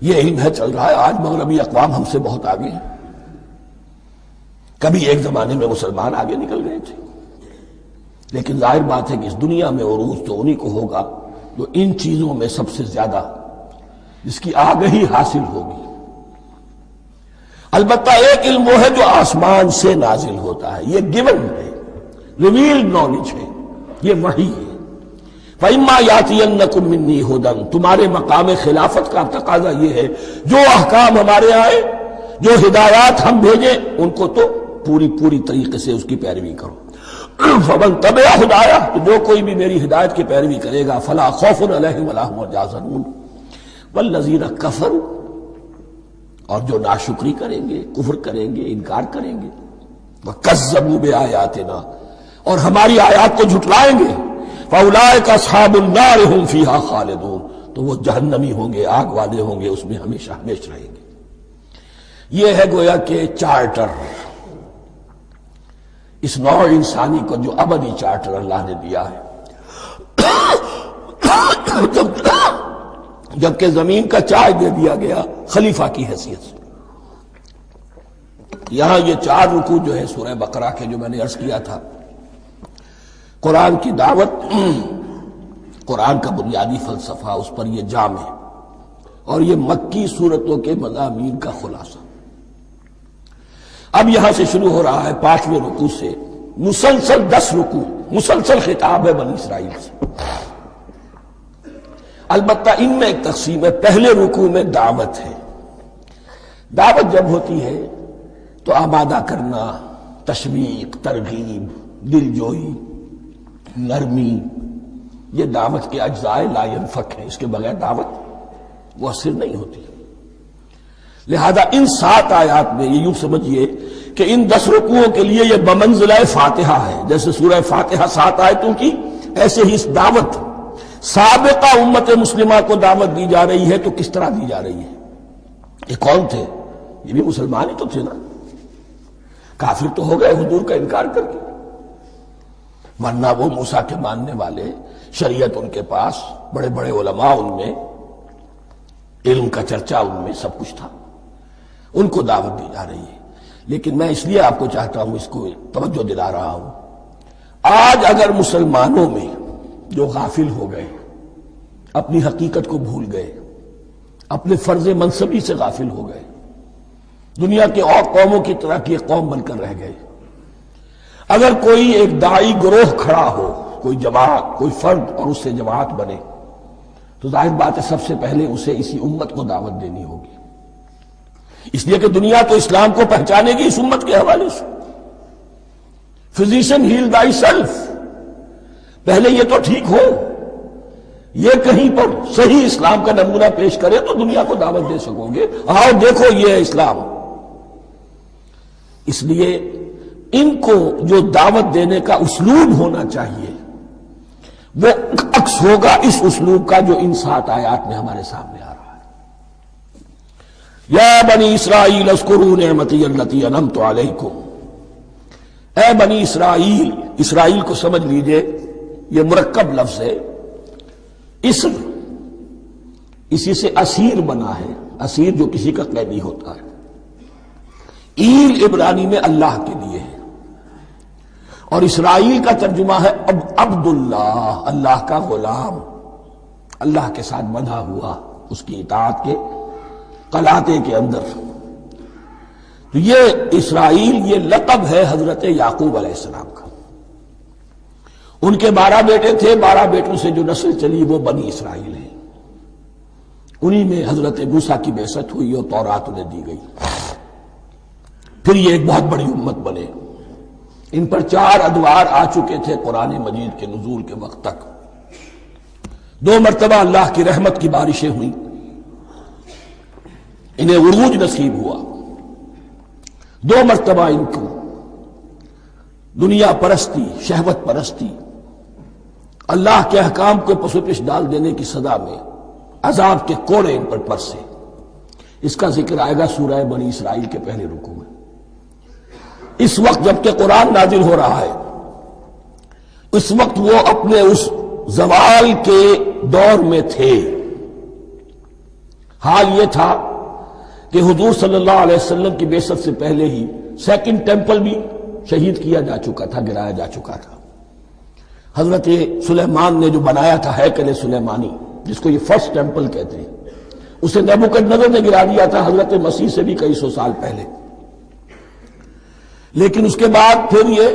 یہ علم ہے چل رہا ہے، آج مغربی اقوام ہم سے بہت آگے ہیں، کبھی ایک زمانے میں مسلمان آگے نکل گئے تھے، لیکن ظاہر بات ہے کہ اس دنیا میں عروج تو انہی کو ہوگا جو ان چیزوں میں سب سے زیادہ جس کی آگہی حاصل ہوگی۔ البتہ ایک علم وہ ہے جو آسمان سے نازل ہوتا ہے، یہ گیون ہے، ریویلڈ نالج ہے، یہ وحی ہے۔ فَإِمَّا يَأْتِيَنَّكُم مِّنِّي هُدًى، تمہارے مقام خلافت کا تقاضا یہ ہے جو احکام ہمارے آئے، جو ہدایات ہم بھیجیں ان کو تو پوری طریقے سے اس کی پیروی کرو۔ فَمَن تَبِعَ هُدَايَ، تو جو کوئی بھی میری ہدایت کی پیروی کرے گا فَلَا خَوْفٌ عَلَيْهِمْ وَلَا هُمْ يَحْزَنُونَ، وَالَّذِينَ كَفَرُوا، اور جو ناشکری کریں گے، کفر کریں گے، انکار کریں گے، وَكَذَّبُوا بِآيَاتِنَا، اور ہماری آیات کو جھٹلائیں گے، فَأُولَٰئِكَ أَصْحَابُ النَّارِ هُمْ فِيهَا خَالِدُونَ، تو وہ جہنمی ہوں گے، آگ والے ہوں گے، اس میں ہمیشہ ہمیشہ رہیں گے۔ یہ ہے گویا کہ چارٹر، اس نوع انسانی کو جو ابدی چارٹر اللہ نے دیا ہے۔ جبکہ زمین کا چارج دے دیا گیا خلیفہ کی حیثیت سے۔ یہاں یہ 4 رکوع جو ہے سورہ بقرہ کے، جو میں نے عرض کیا تھا، قرآن کی دعوت، قرآن کا بنیادی فلسفہ، اس پر یہ جام ہے، اور یہ مکی صورتوں کے مضامین کا خلاصہ۔ اب یہاں سے شروع ہو رہا ہے 5ویں رکوع سے، مسلسل 10 رکوع، مسلسل خطاب ہے بنی اسرائیل سے۔ البتہ ان میں ایک تقسیم ہے، پہلے رکوع میں دعوت ہے۔ دعوت جب ہوتی ہے تو آمادہ کرنا، تشویق، ترغیب، دل جوئی، نرمی، یہ دعوت کے اجزاء لا ينفک ہیں، اس کے بغیر دعوت مؤثر نہیں ہوتی۔ لہذا ان 7 آیات میں یہ یوں سمجھیے کہ ان 10 رکوعوں کے لیے یہ بمنزلہ فاتحہ ہے، جیسے سورہ فاتحہ 7 آیتوں کی، ایسے ہی اس دعوت سابقہ امت مسلمہ کو دعوت دی جا رہی ہے۔ تو کس طرح دی جا رہی ہے؟ یہ کون تھے؟ یہ بھی مسلمان ہی تو تھے نا، کافر تو ہو گئے حضور کا انکار کر کے، ورنہ وہ موسیٰ کے ماننے والے، شریعت ان کے پاس، بڑے بڑے علماء ان میں، علم کا چرچا ان میں، سب کچھ تھا، ان کو دعوت دی جا رہی ہے۔ لیکن میں اس لیے آپ کو چاہتا ہوں، اس کو توجہ دلا رہا ہوں، آج اگر مسلمانوں میں جو غافل ہو گئے، اپنی حقیقت کو بھول گئے، اپنے فرض منصبی سے غافل ہو گئے، دنیا کے اور قوموں کی طرح کی ایک قوم بن کر رہ گئے، اگر کوئی ایک داعی گروہ کھڑا ہو، کوئی جماعت، کوئی فرد، اور اس سے جماعت بنے، تو ظاہر بات ہے سب سے پہلے اسے اسی امت کو دعوت دینی ہوگی، اس لیے کہ دنیا تو اسلام کو پہچانے گی اس امت کے حوالے سے۔ فزیشن ہیل تھائی سیلف، پہلے یہ تو ٹھیک ہو، یہ کہیں پر صحیح اسلام کا نمونہ پیش کرے تو دنیا کو دعوت دے سکو گے، آؤ دیکھو یہ ہے اسلام۔ اس لیے ان کو جو دعوت دینے کا اسلوب ہونا چاہیے وہ عکس ہوگا اس اسلوب کا جو ان 7 آیات میں ہمارے سامنے آ رہا ہے۔ یا بنی اسرائیل اذکروا نعمتی التی انعمت علیکم، اے بنی اسرائیل، اسرائیل کو سمجھ لیجئے یہ مرکب لفظ ہے، اسم اسی سے اسیر بنا ہے، اسیر جو کسی کا قیدی ہوتا ہے، ایل عبرانی میں اللہ کے لیے ہے، اور اسرائیل کا ترجمہ ہے عبداللہ، اللہ کا غلام، اللہ کے ساتھ بندھا ہوا، اس کی اطاعت کے قلاتے کے اندر۔ تو یہ اسرائیل یہ لقب ہے حضرت یعقوب علیہ السلام کا، ان کے 12 بیٹے تھے، 12 بیٹوں سے جو نسل چلی وہ بنی اسرائیل ہے، انہی میں حضرت موسیٰ کی بعثت ہوئی اور تورات انہیں دی گئی، پھر یہ ایک بہت بڑی امت بنے۔ ان پر 4 ادوار آ چکے تھے قرآن مجید کے نزول کے وقت تک، 2 مرتبہ اللہ کی رحمت کی بارشیں ہوئیں، انہیں عروج نصیب ہوا، 2 مرتبہ ان کو دنیا پرستی، شہوت پرستی، اللہ کے احکام کو پس و پیش ڈال دینے کی سزا میں عذاب کے کوڑے ان پر برسے۔ اس کا ذکر آئے گا سورہ بنی اسرائیل کے پہلے رکوع میں۔ اس وقت جبکہ قرآن نازل ہو رہا ہے، اس وقت وہ اپنے اس زوال کے دور میں تھے۔ حال یہ تھا کہ حضور صلی اللہ علیہ وسلم کی بعثت سے پہلے ہی 2nd ٹیمپل بھی شہید کیا جا چکا تھا، گرایا جا چکا تھا۔ حضرت سلیمان نے جو بنایا تھا ہیکل سلیمانی، جس کو یہ 1st ٹیمپل کہتے ہیں، اسے نیبوکدنضر نے گرا دیا تھا حضرت مسیح سے بھی کئی سو سال پہلے۔ لیکن اس کے بعد پھر یہ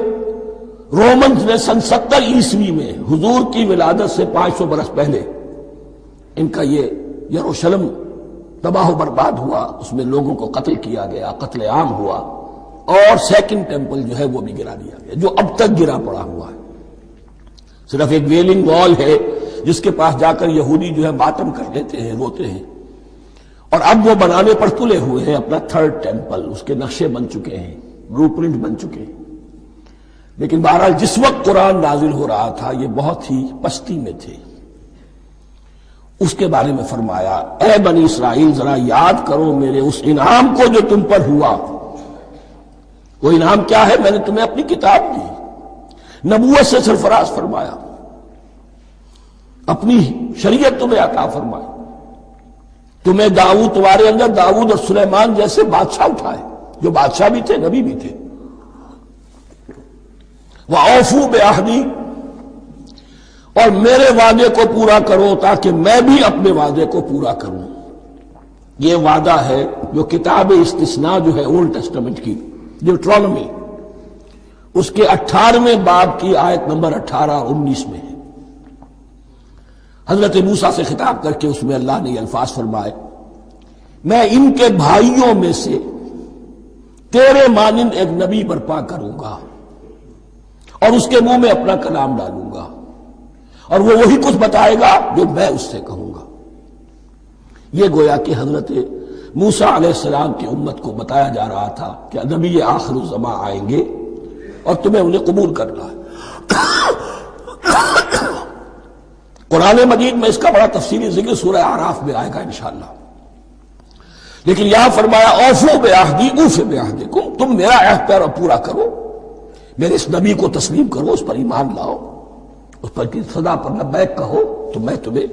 رومنز نے سن 70 عیسوی میں حضور کی ولادت سے 500 برس پہلے ان کا یہ یروشلم تباہ و برباد ہوا، اس میں لوگوں کو قتل کیا گیا، قتل عام ہوا، اور 2nd ٹیمپل جو ہے وہ بھی گرا دیا گیا، جو اب تک گرا پڑا ہوا ہے۔ صرف ایک ویلنگ وال ہے جس کے پاس جا کر یہودی جو ہے ماتم کر لیتے ہیں، روتے ہیں، اور اب وہ بنانے پر تلے ہوئے ہیں اپنا 3rd ٹیمپل، اس کے نقشے بن چکے ہیں، بلو پرنٹ بن چکے ہیں۔ لیکن بہرحال جس وقت قرآن نازل ہو رہا تھا یہ بہت ہی پستی میں تھے۔ اس کے بارے میں فرمایا، اے بنی اسرائیل ذرا یاد کرو میرے اس انعام کو جو تم پر ہوا۔ وہ انعام کیا ہے؟ میں نے تمہیں اپنی کتاب دی، نبوت سے سرفراز فرمایا، اپنی شریعت تمہیں عطا فرمائی، تمہیں داؤد، تمہارے اندر داؤد اور سلیمان جیسے بادشاہ اٹھائے، جو بادشاہ بھی تھے، نبی بھی تھے۔ وَأَوْفُوا بِعَهْدِي، اور میرے وعدے کو پورا کرو تاکہ میں بھی اپنے وعدے کو پورا کروں۔ یہ وعدہ ہے جو کتاب استثناء جو ہے اولڈ ٹیسٹمنٹ کی، ڈیوٹرانومی، اس کے 18ویں باب کی آیت نمبر 18 اور 19 میں ہے۔ حضرت موسیٰ سے خطاب کر کے اس میں اللہ نے یہ الفاظ فرمائے، میں ان کے بھائیوں میں سے تیرے مانند ایک نبی برپا کروں گا اور اس کے منہ میں اپنا کلام ڈالوں گا اور وہ وہی کچھ بتائے گا جو میں اس سے کہوں گا۔ یہ گویا کہ حضرت موسیٰ علیہ السلام کی امت کو بتایا جا رہا تھا کہ نبی آخر الزماں آئیں گے اور تمہیں انہیں قبول کرنا ہے۔ قرآن مجید میں اس کا بڑا تفصیلی ذکر سورہ اعراف میں آئے گا انشاءاللہ، لیکن یہاں فرمایا اوفوا بعہدی اوف بعہدکم، تم میرا عہد پیرا پورا کرو، میرے اس نبی کو تسلیم کرو، اس پر ایمان لاؤ، اس پر کی صدا پر لبیک کہو، تو میں تمہیں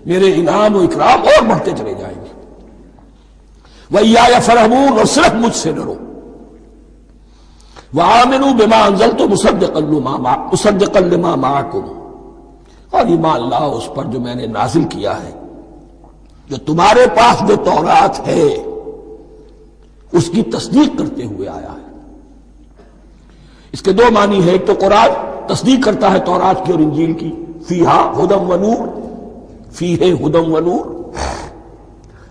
میرے انعام و اکرام اور بڑھتے چلے جائیں گے۔ وَإِيَّايَ فَارْهَبُونِ، اور صرف مجھ سے ڈرو۔ وَآمِنُوا بِمَا أَنزَلْتُ مُصَدِّقًا لِمَا مَعَكُمْ، اور ایمان لاؤ اس پر جو میں نے نازل کیا ہے، جو تمہارے پاس جو تورات ہے اس کی تصدیق کرتے ہوئے آیا ہے۔ اس کے دو معنی ہے، ایک تو قرآن تصدیق کرتا ہے تورات کی اور انجیل کی، فیہا ھدی ونور، فیہ ھدی ونور،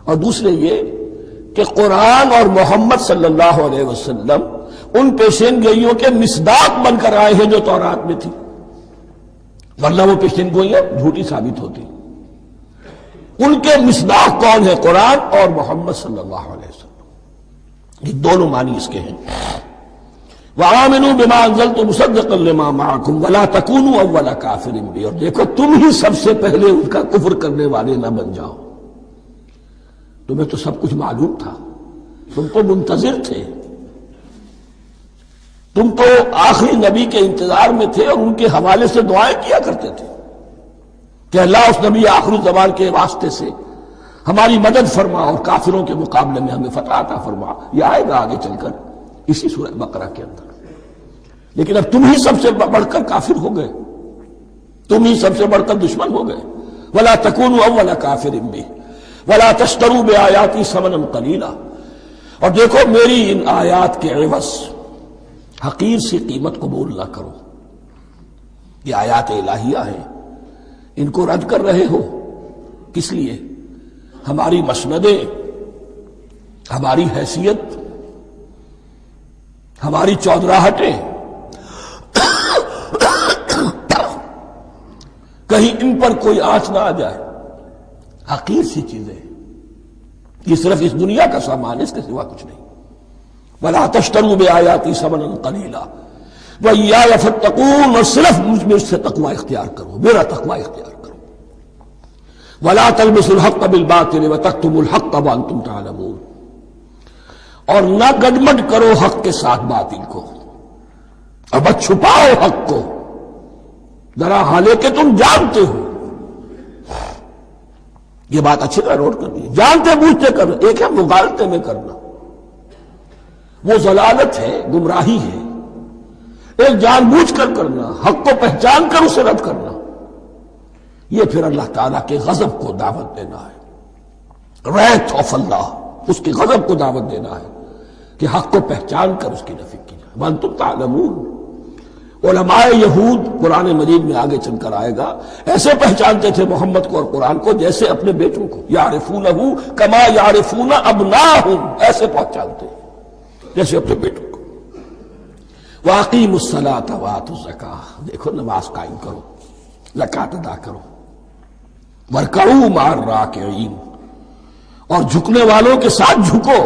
اور دوسرے یہ کہ قرآن اور محمد صلی اللہ علیہ وسلم ان پیشین گوئیوں کے مصداق بن کر آئے ہیں جو تورات میں تھی، ورنہ وہ پیشین گوئیاں جھوٹی ثابت ہوتی۔ ان کے مصداق کون ہے؟ قرآن اور محمد صلی اللہ علیہ وسلم، یہ دونوں معنی اس کے ہیں۔ وَآمِنُوا بِمَا أَنزَلْتُ مُصَدِّقًا لِمَا مَعَكُمْ وَلَا تَكُونُوا أَوَّلَ كَافِرٍ بِهِ، اور دیکھو تم ہی سب سے پہلے ان کا کفر کرنے والے نہ بن جاؤ۔ تمہیں تو سب کچھ معلوم تھا، تم تو منتظر تھے، تم تو آخری نبی کے انتظار میں تھے اور ان کے حوالے سے دعائیں کیا کرتے تھے کہ اللہ اس نبی آخر الزمان کے واسطے سے ہماری مدد فرما اور کافروں کے مقابلے میں ہمیں فتح عطا فرما۔ یہ آئے گا آگے چل کر اسی سورہ بقرہ کے اندر۔ لیکن اب تم ہی سب سے بڑھ کر کافر ہو گئے، تم ہی سب سے بڑھ کر دشمن ہو گئے۔ وَلَا تَكُونُوا أَوَّلَ كَافِرٍ بِهِ وَلَا تَشْتَرُوا بِآيَاتِي ثَمَنًا قَلِيلًا، اور دیکھو میری ان آیات کے عوض حقیر سی قیمت قبول نہ کرو۔ یہ آیات الہیہ ہیں، ان کو رد کر رہے ہو کس لیے؟ ہماری مسندیں، ہماری حیثیت، ہماری چودراہٹیں، کہیں ان پر کوئی آنچ نہ آ جائے۔ حقیر سی چیزیں، یہ صرف اس دنیا کا سامان، اس کے سوا کچھ نہیں۔ وَلَا تَشْتَرُوا بِآيَاتِي ثَمَنًا قَلِيلًا وَإِيَّايَ فَاتَّقُونِ، اور صرف مجھ سے تقوی اختیار کرو، میرا تقوی اختیار کرو۔ وَلَا تَلْبِسُوا الْحَقَّ بِالْبَاطِلِ وَتَكْتُمُوا الْحَقَّ وَأَنْتُمْ تَعْلَمُونَ، اور نہ گڈمڈ کرو حق کے ساتھ باطل کو، اور بس چھپاؤ حق کو، ذرا حالانکہ تم جانتے ہو۔ یہ بات اچھی طرح نوٹ کر لیجیے، جانتے بوجھتے کرنا، ایک ہے مغالطے میں کرنا، وہ ضلالت ہے، گمراہی ہے۔ ایک جان بوجھ کر کرنا، حق کو پہچان کر اسے رد کرنا، یہ پھر اللہ تعالیٰ کے غضب کو دعوت دینا ہے، wrath of اللہ، اس کے غضب کو دعوت دینا ہے کہ حق کو پہچان کر اس کی نفی کی جائے۔ وَأَنْتُمْ تَعْلَمُونَ، علماء یہود قرآن مجید میں آگے چل کر آئے گا، ایسے پہچانتے تھے محمد کو اور قرآن کو جیسے اپنے بیٹوں کو، یعرفونہ کما یعرفون ابناہم، ایسے پہچانتے جیسے اپنے بیٹوں کو۔ وَأَقِیمُوا الصَّلَاةَ وَآتُوا الزَّکَاةَ، دیکھو نماز قائم کرو، زکوٰۃ ادا کرو۔ وَارْکَعُوا مَعَ الرَّاکِعِینَ، اور جھکنے والوں کے ساتھ جھکو۔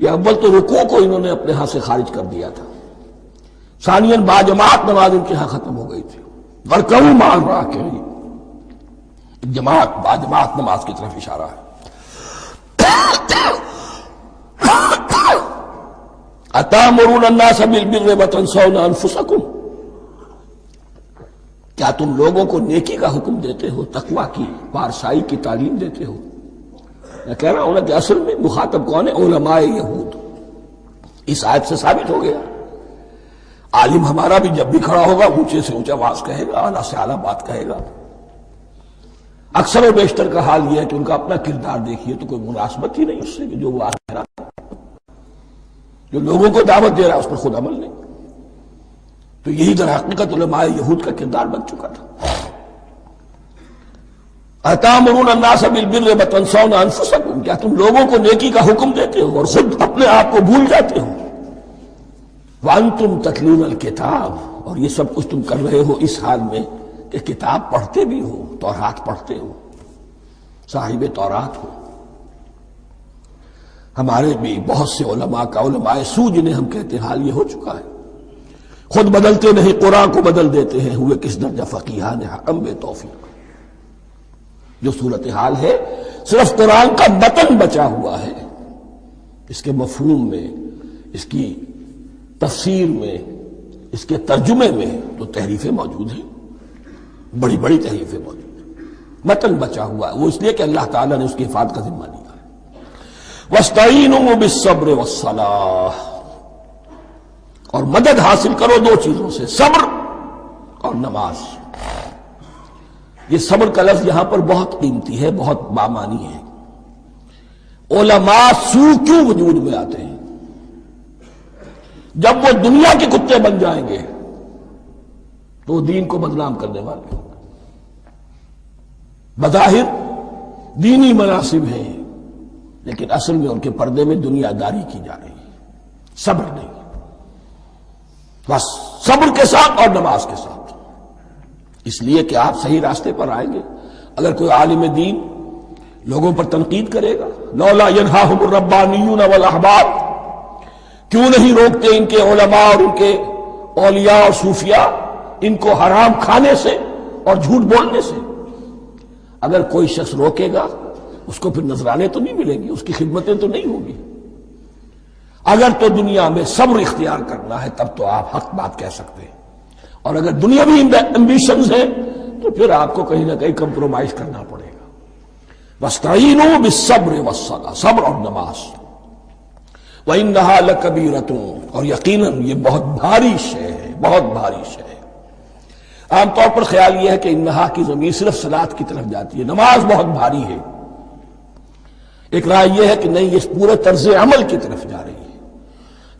یہ اول تو رکوع کو انہوں نے اپنے ہاں سے خارج کر دیا تھا، ثانیاً باجماعت نماز ان کے ہاں ختم ہو گئی تھی۔ وَارْکَعُوا مَعَ الرَّاکِعِینَ، جماعت باجماعت نماز کی طرف اشارہ ہے۔ أَتَأْمُرُونَ النَّاسَ بِالْبِرِّ وَتَنْسَوْنَ أَنفُسَكُمْ، کیا تم لوگوں کو نیکی کا حکم دیتے ہو، تقوی کی، پارسائی کی تعلیم دیتے ہو؟ میں کہہ رہا ہوں نا کہ اصل میں مخاطب کون ہے؟ علماء یہود۔ اس آیت سے ثابت ہو گیا عالم ہمارا بھی جب بھی کھڑا ہوگا اونچے سے اونچا آواز کہے گا، اعلیٰ سے اعلیٰ بات کہے گا۔ اکثر و بیشتر کا حال یہ ہے کہ ان کا اپنا کردار دیکھیے تو کوئی مناسبت ہی نہیں اس سے کہ جو وہ کہہ رہا ہے، جو لوگوں کو دعوت دے رہا ہے اس پر خود عمل نہیں۔ تو یہی در حقیقت علماء یہود کا کردار بن چکا تھا۔ اتامرون الناس بالبر وتنسون انفسکم، کیا تم لوگوں کو نیکی کا حکم دیتے ہو اور خود اپنے آپ کو بھول جاتے ہو؟ وانتم تتلون الکتاب، اور یہ سب کچھ تم کر رہے ہو اس حال میں کہ کتاب پڑھتے بھی ہو، تورات پڑھتے ہو، صاحب تورات ہو۔ ہمارے بھی بہت سے علماء کا، علماء سو جنہیں ہم کہتے ہیں، حال یہ ہو چکا ہے، خود بدلتے نہیں قرآن کو بدل دیتے ہیں، ہوئے کس درجہ فقیہان حکم بے توفیق۔ جو صورتحال ہے صرف قرآن کا متن بچا ہوا ہے، اس کے مفہوم میں، اس کی تفسیر میں، اس کے ترجمے میں تو تحریفیں موجود ہیں، بڑی بڑی تحریفیں موجود ہیں، متن بچا ہوا ہے، وہ اس لیے کہ اللہ تعالیٰ نے اس کی حفاظت کا ذمہ لیا ہے۔ وَاسْتَعِینُوا بِالصَّبْرِ وَالصَّلَاةِ، اور مدد حاصل کرو دو چیزوں سے، صبر اور نماز۔ یہ صبر کا لفظ یہاں پر بہت قیمتی ہے، بہت بامانی ہے۔ علماء سو کیوں وجود میں آتے ہیں؟ جب وہ دنیا کے کتے بن جائیں گے تو وہ دین کو بدنام کرنے والے ہوں گے۔ بظاہر دینی مناسب ہیں لیکن اصل میں ان کے پردے میں دنیا داری کی جا رہی ہے، صبر نہیں، بس صبر کے ساتھ اور نماز کے ساتھ، اس لیے کہ آپ صحیح راستے پر آئیں گے۔ اگر کوئی عالم دین لوگوں پر تنقید کرے گا، لولا ینہاہم الربانیون والاحبار، کیوں نہیں روکتے ان کے علماء اور ان کے اولیاء اور صوفیاء ان کو حرام کھانے سے اور جھوٹ بولنے سے؟ اگر کوئی شخص روکے گا اس کو پھر نذرانے تو نہیں ملیں گے، اس کی خدمتیں تو نہیں ہوگی۔ اگر تو دنیا میں صبر اختیار کرنا ہے تب تو آپ حق بات کہہ سکتے ہیں، اور اگر دنیاوی ایمبیشنز ہیں تو پھر آپ کو کہیں نہ کہیں کمپرومائز کرنا پڑے گا۔ وَاسْتَعِینُوا بِالصَّبْرِ وَالصَّلَاةِ، صبر اور نماز۔ وَإِنَّهَا لَكَبِیرَةٌ، اور یقیناً یہ بہت بھاری شے ہے، بہت بھاری شے ہے۔ عام طور پر خیال یہ ہے کہ انہا کی ضمیر صرف صلاۃ کی طرف جاتی ہے، نماز بہت بھاری ہے۔ ایک رائے یہ ہے کہ نہیں، یہ پورے طرز عمل کی طرف جا رہی ہے،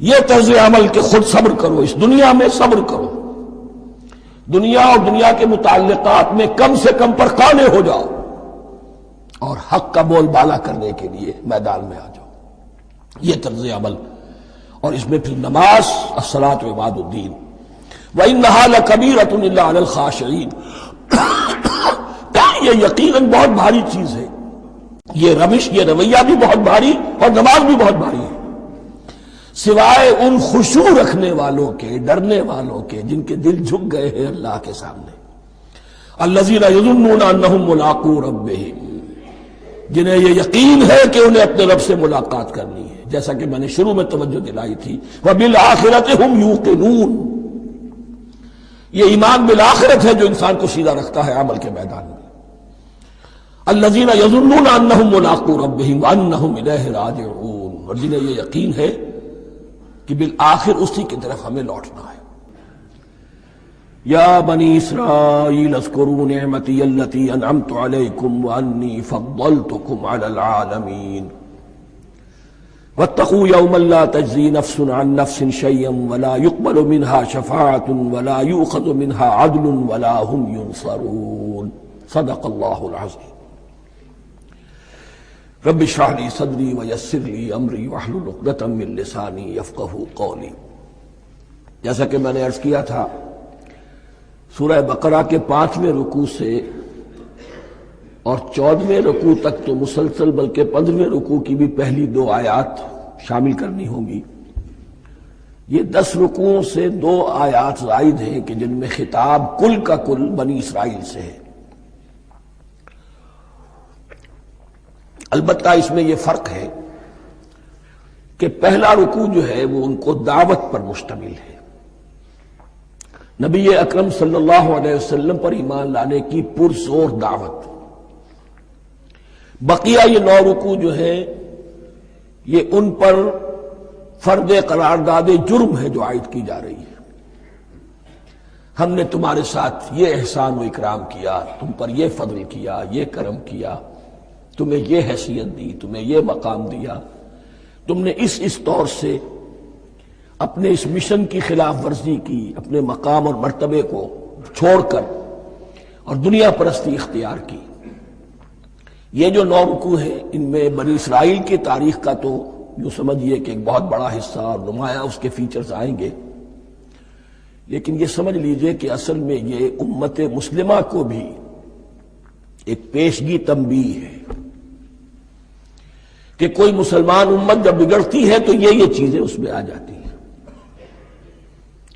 یہ طرز عمل کہ خود صبر کرو، اس دنیا میں صبر کرو، دنیا اور دنیا کے متعلقات میں کم سے کم پر قانے ہو جاؤ، اور حق کا بول بالا کرنے کے لیے میدان میں آ جاؤ، یہ طرز عمل۔ اور اس میں پھر نماز، الصلاۃ عماد الدین۔ وَإِنَّهَا لَكَبِيرَةٌ إِلَّا عَلَى الْخَاشِعِينَ، یہ یقیناً بہت بھاری چیز ہے، یہ روش، یہ رویہ بھی بہت بھاری اور نماز بھی بہت بھاری ہے، سوائے ان خشوع رکھنے والوں کے، ڈرنے والوں کے، جن کے دل جھک گئے ہیں اللہ کے سامنے۔ الَّذِينَ يَظُنُّونَ أَنَّهُم مُّلَاقُو رَبِّهِمْ، جنہیں یہ یقین ہے کہ انہیں اپنے رب سے ملاقات کرنی ہے، جیسا کہ میں نے شروع میں توجہ دلائی تھی، وَبِالْآخِرَةِ هُمْ يُوقِنُونَ، یہ ایمان بالآخرت ہے جو انسان کو سیدھا رکھتا ہے عمل کے میدان میں۔ الَّذِينَ يَظُنُّونَ أَنَّهُم مُّلَاقُو رَبِّهِمْ وَأَنَّهُم إِلَيْهِ رَاجِعُونَ، اور جنہیں یہ یقین ہے کہ بالآخر اسی کی طرف ہمیں لوٹنا ہے۔ یا بنی اسرائیل اذکروا نعمتی التی انعمت علیکم وانی فضلتکم علی العالمین واتقوا یوما لا تجزی نفس عن نفس شیئا ولا يقبل منها شفاعة ولا يؤخذ منها عدل ولا هم ينصرون۔ صدق اللہ العظیم۔ رب اشرح لي صدری ویسر لي امری واحلل عقدۃ من لسانی یفقہوا قولی۔ جیسا کہ میں نے عرض کیا تھا، سورہ بقرہ کے 5ویں رکوع سے اور 14ویں رکوع تک تو مسلسل، بلکہ 15ویں رکوع کی بھی پہلی 2 آیات شامل کرنی ہوں گی۔ یہ 10 رکوعوں سے 2 آیات زائد ہیں کہ جن میں خطاب کل کا کل بنی اسرائیل سے ہے۔ البتہ اس میں یہ فرق ہے کہ پہلا رکوع جو ہے وہ ان کو دعوت پر مشتمل ہے، نبی اکرم صلی اللہ علیہ وسلم پر ایمان لانے کی پرزور دعوت۔ بقیہ یہ 9 رکوع جو ہے یہ ان پر فرض قرارداد جرم ہے جو عائد کی جا رہی ہے۔ ہم نے تمہارے ساتھ یہ احسان و اکرام کیا، تم پر یہ فضل کیا، یہ کرم کیا، تمہیں یہ حیثیت دی، تمہیں یہ مقام دیا، تم نے اس طور سے اپنے اس مشن کی خلاف ورزی کی، اپنے مقام اور مرتبے کو چھوڑ کر اور دنیا پرستی اختیار کی۔ یہ جو 9 رکوع ہیں ان میں بنی اسرائیل کی تاریخ کا تو جو سمجھیے کہ ایک بہت بڑا حصہ اور نمایاں اس کے فیچرز آئیں گے، لیکن یہ سمجھ لیجئے کہ اصل میں یہ امت مسلمہ کو بھی ایک پیشگی تنبیہ ہے کہ کوئی مسلمان امت جب بگڑتی ہے تو یہ چیزیں اس میں آ جاتی ہیں۔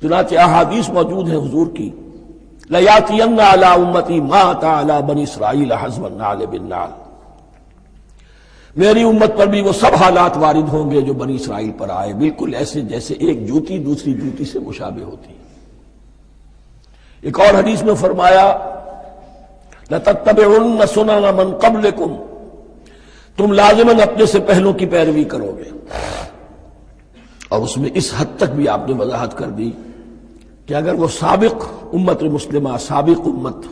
چنانچہ احادیث موجود ہیں حضور کی، لَيَأْتِيَنَّ عَلَىٰ أُمَّتِي مَا أَتَىٰ عَلَىٰ بَنِي إِسْرَائِيلَ حَزْوَ النَّعْلِ بِالنَّعْلِ، میری امت پر بھی وہ سب حالات وارد ہوں گے جو بنی اسرائیل پر آئے، بالکل ایسے جیسے ایک جوتی دوسری جوتی سے مشابہ ہوتی ہے۔ ایک اور حدیث میں فرمایا لَتَتَّبِعُنَّ سُنَنَ مَنْ قَبْلِكُمْ، تم لازماً اپنے سے پہلوں کی پیروی کرو گے۔ اور اس میں اس حد تک بھی آپ نے وضاحت کر دی کہ اگر وہ سابق امت مسلمہ، سابق امت،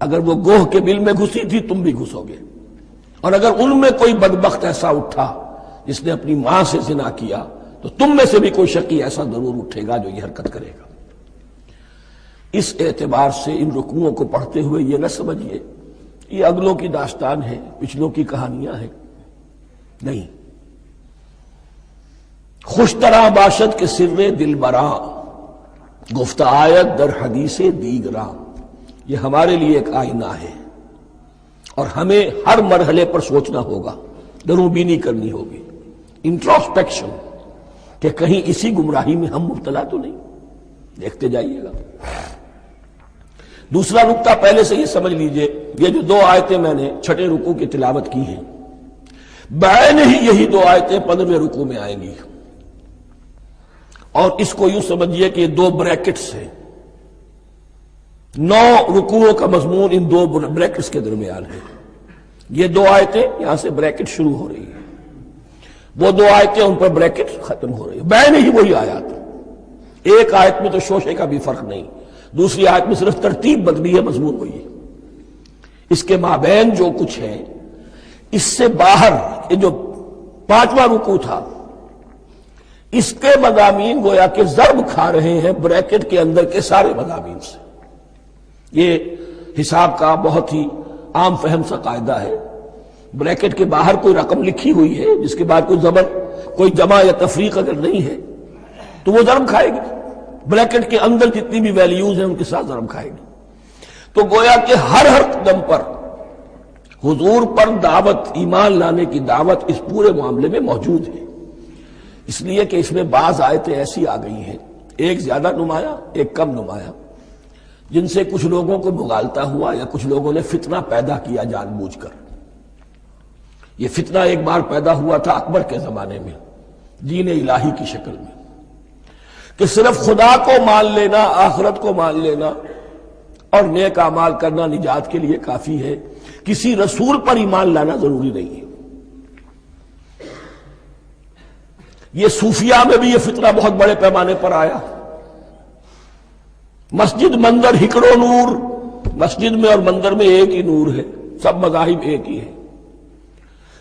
اگر وہ گوہ کے بل میں گھسی تھی تم بھی گھسو گے، اور اگر ان میں کوئی بدبخت ایسا اٹھا جس نے اپنی ماں سے زنا کیا تو تم میں سے بھی کوئی شقی ایسا ضرور اٹھے گا جو یہ حرکت کرے گا۔ اس اعتبار سے ان رکوعوں کو پڑھتے ہوئے یہ نہ سمجھیے یہ اگلوں کی داستان ہے، پچھلوں کی کہانیاں ہیں، نہیں۔ خوش طرح باشد کے سر دل براں، گفت آیت در حدیث دیگراں، یہ ہمارے لیے ایک آئینہ ہے اور ہمیں ہر مرحلے پر سوچنا ہوگا، دروں بینی کرنی ہوگی، انٹروسپیکشن، کہ کہیں اسی گمراہی میں ہم مبتلا تو نہیں، دیکھتے جائیے گا۔ دوسرا نقطہ پہلے سے یہ سمجھ لیجئے، یہ جو 2 آیتیں میں نے چھٹے رکوع کی تلاوت کی ہیں، بعین ہی یہی 2 آیتیں 15ویں رکوع میں آئیں گی، اور اس کو یوں سمجھیے کہ یہ 2 بریکٹس ہیں، 9 رکوعوں کا مضمون ان 2 بریکٹس کے درمیان ہے۔ یہ 2 آیتیں یہاں سے بریکٹ شروع ہو رہی ہیں، وہ 2 آیتیں ان پر بریکٹ ختم ہو رہی ہیں، بعین ہی وہی آیات۔ ایک آیت میں تو شوشے کا بھی فرق نہیں، دوسری آیت میں صرف ترتیب بدلی ہے، مضمون وہی ہے۔ اس کے مابین جو کچھ ہے، اس سے باہر یہ جو 5واں رکوع تھا، اس کے مضامین گویا کہ ضرب کھا رہے ہیں بریکٹ کے اندر کے سارے مضامین سے۔ یہ حساب کا بہت ہی عام فہم سا قاعدہ ہے، بریکٹ کے باہر کوئی رقم لکھی ہوئی ہے جس کے بعد کوئی زبر، کوئی جمع یا تفریق اگر نہیں ہے تو وہ ضرب کھائے گی، بریکٹ کے اندر جتنی بھی ویلیوز ہیں ان کے ساتھ ضرب کھائے گی۔ تو گویا کہ ہر قدم پر حضور پر دعوت، ایمان لانے کی دعوت اس پورے معاملے میں موجود ہے، اس لیے کہ اس میں بعض آیتیں ایسی آ گئی ہیں، ایک زیادہ نمایاں ایک کم نمایاں، جن سے کچھ لوگوں کو مغالطہ ہوا یا کچھ لوگوں نے فتنہ پیدا کیا جان بوجھ کر۔ یہ فتنہ ایک بار پیدا ہوا تھا اکبر کے زمانے میں، دین الہی کی شکل میں، کہ صرف خدا کو مان لینا، آخرت کو مان لینا اور نیک اعمال کرنا نجات کے لیے کافی ہے، کسی رسول پر ایمان لانا ضروری نہیں ہے۔ یہ صوفیاء میں بھی یہ فتنہ بہت بڑے پیمانے پر آیا۔ مسجد مندر ہکڑو نور، مسجد میں اور مندر میں ایک ہی نور ہے، سب مذاہب ایک ہی ہے،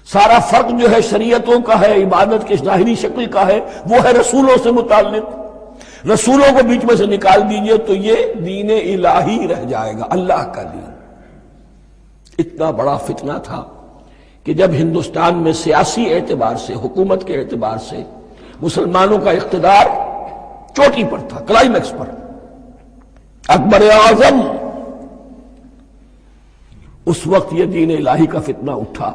سارا فرق جو ہے شریعتوں کا ہے، عبادت کی ظاہری شکل کا ہے، وہ ہے رسولوں سے متعلق۔ رسولوں کو بیچ میں سے نکال دیجئے تو یہ دین الہی رہ جائے گا، اللہ کا دین۔ اتنا بڑا فتنہ تھا کہ جب ہندوستان میں سیاسی اعتبار سے، حکومت کے اعتبار سے مسلمانوں کا اقتدار چوٹی پر تھا، کلائمیکس پر، اکبر اعظم، اس وقت یہ دین الہی کا فتنہ اٹھا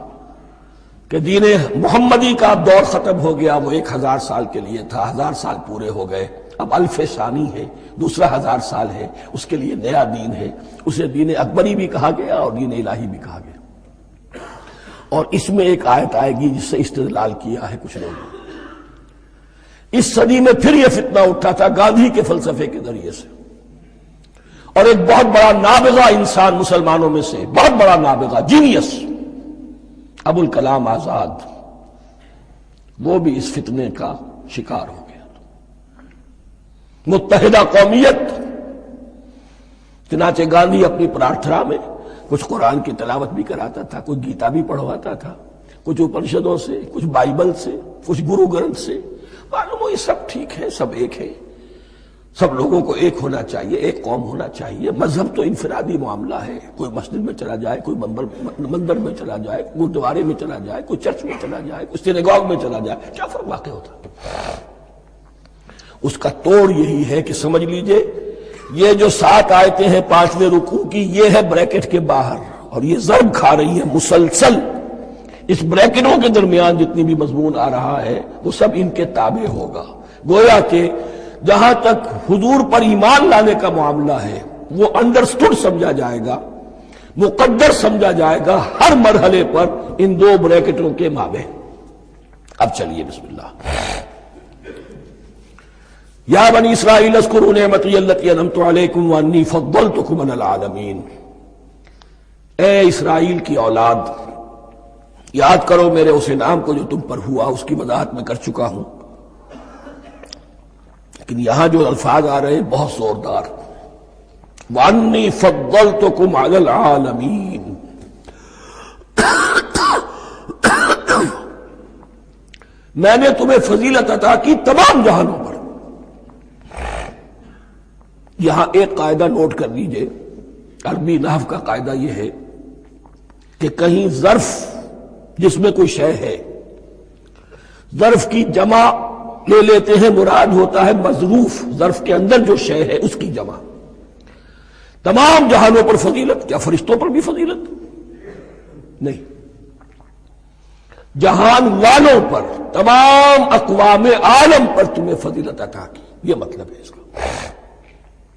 کہ دین محمدی کا اب دور ختم ہو گیا، وہ 1000 سال کے لیے تھا، 1000 سال پورے ہو گئے، اب الف ثانی ہے، دوسرا 1000 سال ہے، اس کے لیے نیا دین ہے، اسے دین اکبری بھی کہا گیا اور دین الہی بھی کہا گیا۔ اور اس میں ایک آیت آئے گی جس سے استدلال کیا ہے کچھ لوگوں نے۔ اس صدی میں پھر یہ فتنہ اٹھا تھا گاندھی کے فلسفے کے ذریعے سے، اور ایک بہت بڑا نابغہ انسان مسلمانوں میں سے، بہت بڑا نابغہ، جینیس، ابوالکلام آزاد، وہ بھی اس فتنے کا شکار ہو گیا۔ متحدہ قومیت، چنانچہ گاندھی اپنی پرارتھنا میں کچھ قرآن کی تلاوت بھی کراتا تھا، کچھ گیتا بھی پڑھواتا تھا، کچھ اپنشدوں سے، کچھ بائبل سے، کچھ گرو گرنتھ سے، معلوم ہو یہ سب ٹھیک ہے، سب ایک ہے، سب لوگوں کو ایک ہونا چاہیے، ایک قوم ہونا چاہیے۔ مذہب تو انفرادی معاملہ ہے، کوئی مسجد میں چلا جائے، کوئی مندر میں چلا جائے، گردوارے میں چلا جائے، کوئی چرچ میں چلا جائے، کوئی سینیگاگ میں چلا جائے، کیا فرق واقع ہوتا ہے؟ اس کا توڑ یہی ہے کہ سمجھ لیجئے یہ جو 7 آیتیں ہیں 5ویں رکوع کی، یہ ہے بریکٹ کے باہر، اور یہ ضرب کھا رہی ہے مسلسل۔ اس بریکٹوں کے درمیان جتنی بھی مضمون آ رہا ہے وہ سب ان کے تابع ہوگا۔ گویا کہ جہاں تک حضور پر ایمان لانے کا معاملہ ہے وہ انڈرسٹوڈ سمجھا جائے گا، مقدر سمجھا جائے گا ہر مرحلے پر ان 2 بریکٹوں کے مابین۔ اب چلیے بسم اللہ۔ یا بنی اسرائیل اذکروا نعمتی التی انعمت علیکم وانی فضلتکم علی العالمین۔ اے اسرائیل کی اولاد، یاد کرو میرے اس انعام کو جو تم پر ہوا، اس کی وضاحت میں کر چکا ہوں، لیکن یہاں جو الفاظ آ رہے ہیں بہت زوردار۔ وانی فضلتکم علی العالمین، میں نے تمہیں فضیلت عطا کی تمام جہانوں پر۔ یہاں ایک قاعدہ نوٹ کر لیجئے، عربی نحو کا قاعدہ یہ ہے کہ کہیں ظرف جس میں کوئی شے ہے، ظرف کی جمع لے لیتے ہیں، مراد ہوتا ہے مظروف، ظرف کے اندر جو شے ہے اس کی جمع۔ تمام جہانوں پر فضیلت، کیا فرشتوں پر بھی فضیلت؟ نہیں، جہان والوں پر، تمام اقوام عالم پر تمہیں فضیلت عطا کی، یہ مطلب ہے اس کا۔